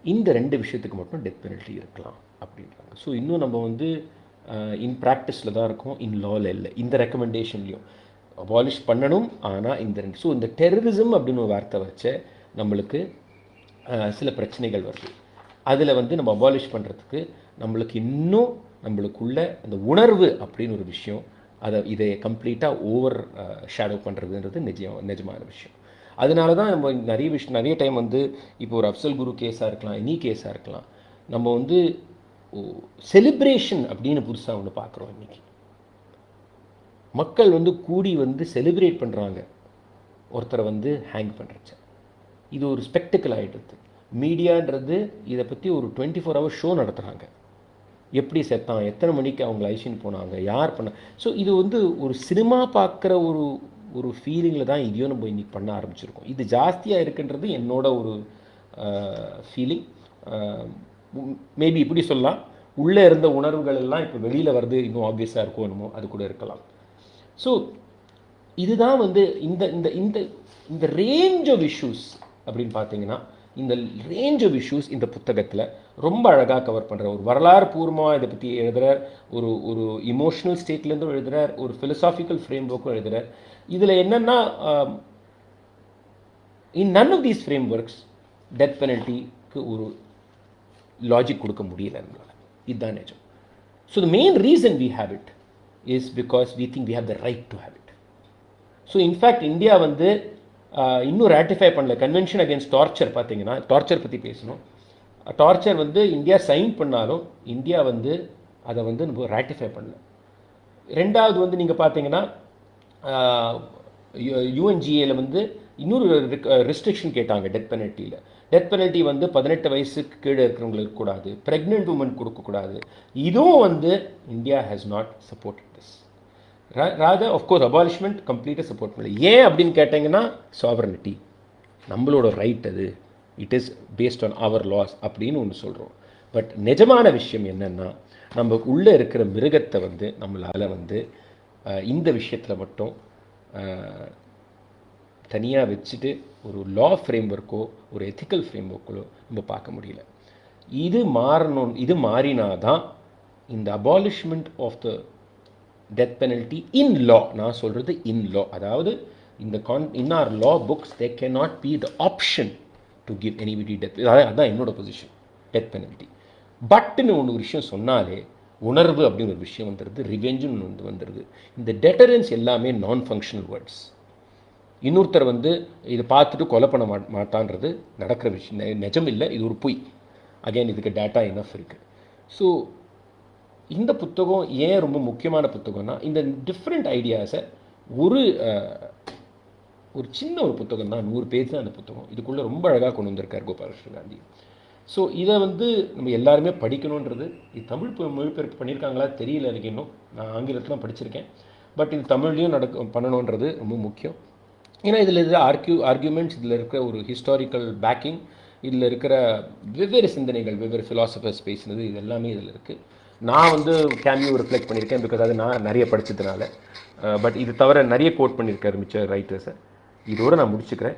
இந்த 2 விஷயத்துக்கு மட்டும் டெத் பெனல்ட்டி இருக்கலாம் அப்படின்றாங்க. ஸோ இன்னும் நம்ம வந்து இன் ப்ராக்டிஸில் தான் இருக்கோம், இன் லாவில் இல்லை. இந்த ரெக்கமெண்டேஷன்லையும் அபாலிஷ் பண்ணணும், ஆனால் இந்த 2. ஸோ இந்த டெரரிசம் அப்படின்னு ஒரு வார்த்தை வச்ச நம்மளுக்கு சில பிரச்சனைகள் வருது. அதில் வந்து நம்ம அபாலிஷ் பண்ணுறதுக்கு நம்மளுக்கு இன்னும் நம்மளுக்குள்ள அந்த உணர்வு அப்படின்னு ஒரு விஷயம், இதை கம்ப்ளீட்டாக ஓவர் ஷேடோ பண்ணுறதுன்றது நிஜமான விஷயம். அதனால தான் நம்ம நிறைய டைம் வந்து இப்போ ஒரு அப்சல் குரு கேஸாக இருக்கலாம், எனி கேஸாக இருக்கலாம், நம்ம வந்து செலிப்ரேஷன் அப்படின்னு புதுசாக ஒன்று பார்க்குறோம். இன்றைக்கி மக்கள் வந்து கூடி வந்து செலிப்ரேட் பண்ணுறாங்க ஒருத்தரை வந்து ஹேங் பண்ணுறச்ச. இது ஒரு ஸ்பெக்டிக்கல் ஆகிடுது. மீடியான்றது இதை பற்றி ஒரு 24 hours ஷோ நடத்துகிறாங்க. எப்படி செத்தான், எத்தனை மணிக்கு அவங்க ஐசின் போனாங்க, யார் பண்ண. ஸோ இது வந்து ஒரு சினிமா பார்க்குற ஒரு ஃபீலிங்கில் தான் இதையும் நம்ம இன்றைக்கி பண்ண ஆரம்பிச்சிருக்கோம். இது ஜாஸ்தியாக இருக்குன்றது என்னோட ஒரு ஃபீலிங். மேபி இப்படி சொல்லலாம், உள்ளே இருந்த உணர்வுகள் எல்லாம் இப்போ வெளியில் வருது, இன்னும் ஆப்வியஸாக இருக்கும் என்னமோ, அது கூட இருக்கலாம். ஸோ இதுதான் வந்து இந்த இந்த இந்த இந்த ரேஞ்ச் ஆஃப் இஷ்யூஸ் அப்படின்னு பார்த்தீங்கன்னா, இந்த ரேஞ்ச் ஆஃப் இஷ்யூஸ் இந்த புத்தகத்தில் ரொம்ப அழகாக கவர் பண்ணுற, ஒரு வரலாறு பூர்வமாக இதை பற்றி எழுதுகிறார், ஒரு இமோஷனல் ஸ்டேட்லேருந்தும் எழுதுகிறார், ஒரு ஃபிலசாபிக்கல் ஃப்ரேம் ஒர்க்கும் எழுதுகிறார். இதில் என்னென்னா, in none of these frameworks death பெனல்ட்டிக்கு ஒரு லாஜிக் கொடுக்க முடியல நம்மளால். இதுதான் நிஜம். So the main reason we have it is because we think we have the right to have it. So in fact India வந்து இன்னும் ரேட்டிஃபை பண்ணல கன்வென்ஷன் அகேன்ஸ்ட் டார்ச்சர். பார்த்தீங்கன்னா டார்ச்சர் பற்றி பேசணும். டார்ச்சர் வந்து இந்தியா சைன் பண்ணாலும் இந்தியா வந்து அதை வந்து நம்ம ரேட்டிஃபை பண்ணல. ரெண்டாவது வந்து நீங்கள் பார்த்தீங்கன்னா யூஎன்ஜிஏல வந்து இன்னொரு ரெஸ்ட்ரிக்ஷன் கேட்டாங்க டெத் பெனல்ட்டியில். டெத் பெனல்ட்டி வந்து 18 வயசுக்கு கீழே இருக்கிறவங்களுக்கு கூடாது, ப்ரெக்னென்ட் உமன் கொடுக்கக்கூடாது. இதுவும் வந்து India has not supported this. Rather of course abolishment கம்ப்ளீட்டாக சப்போர்ட் பண்ணல. ஏன் அப்படின்னு கேட்டிங்கன்னா, சாவரனிட்டி, நம்மளோட ரைட், அது it is based on our laws அப்படின்னு ஒன்று சொல்கிறோம். பட் நிஜமான விஷயம் என்னென்னா, நம்ம உள்ளே இருக்கிற மிருகத்தை வந்து நம்மளால் வந்து இந்த விஷயத்தில் மட்டும் தனியாக வச்சுட்டு ஒரு லா ஃப்ரேம் ஒர்க்கோ ஒரு எத்திக்கல் ஃப்ரேம் ஒர்க்கோ நம்ம பார்க்க முடியல. இது மாறினாதான் இந்த abolishment of the death penalty in law, நான் சொல்கிறது இன் லா, அதாவது in our law books they can not be the option to give anybody death. அதான் என்னோட பொசிஷன். டெத் பெனல்ட்டி பட்டுன்னு ஒன்று விஷயம் சொன்னாலே உணர்வு அப்படின்னு ஒரு விஷயம் வந்துடுது, ரிவெஞ்சுன்னு ஒன்று வந்துடுது. இந்த டெட்டரன்ஸ் எல்லாமே நான் ஃபங்க்ஷனல் வேர்ட்ஸ். இன்னொருத்தர் வந்து இதை பார்த்துட்டு கொலை பண்ண மாட்டான்றது நடக்கிற விஷயம், நிஜம் இல்லை, இது ஒரு பொய். அகைன் இதுக்கு டேட்டா இனஃப் இருக்குது. ஸோ இந்த புத்தகம் ஏன் ரொம்ப முக்கியமான புத்தகம்னா, இந்த டிஃப்ரெண்ட் ஐடியாஸை ஒரு சின்ன ஒரு புத்தகம் தான், 100 பேஜ் தான் அந்த புத்தகம். இதுக்குள்ளே ரொம்ப அழகாக கொண்டு வந்திருக்கார் கோபாலகிருஷ்ண காந்தி. ஸோ இதை வந்து நம்ம எல்லாருமே படிக்கணுன்றது. இது தமிழ் மொழிபெயர்ப்பு பண்ணியிருக்காங்களா தெரியல எனக்கு இன்னும். நான் ஆங்கிலத்தில் தான் படிச்சிருக்கேன். பட் இது தமிழ்லையும் பண்ணணுன்றது ரொம்ப முக்கியம். ஏன்னா இதில் இருக்கிற ஆர்கியூமெண்ட்ஸ், இதில் இருக்கிற ஒரு ஹிஸ்டாரிக்கல் பேக்கிங், இதில் இருக்கிற வெவ்வேறு சிந்தனைகள், வெவ்வேறு ஃபிலாசபர்ஸ் பேசினது, இது எல்லாமே இதில் இருக்குது. நான் வந்து கேமியோ ரிஃப்ளெக்ட் பண்ணியிருக்கேன், பிகாஸ் அது நான் நிறைய படித்ததுனால. பட் இது தவிர நிறைய கோட் பண்ணியிருக்காரு மிச்ச ரைட்டர்ஸை. இதோடு நான் முடிச்சுக்கிறேன்.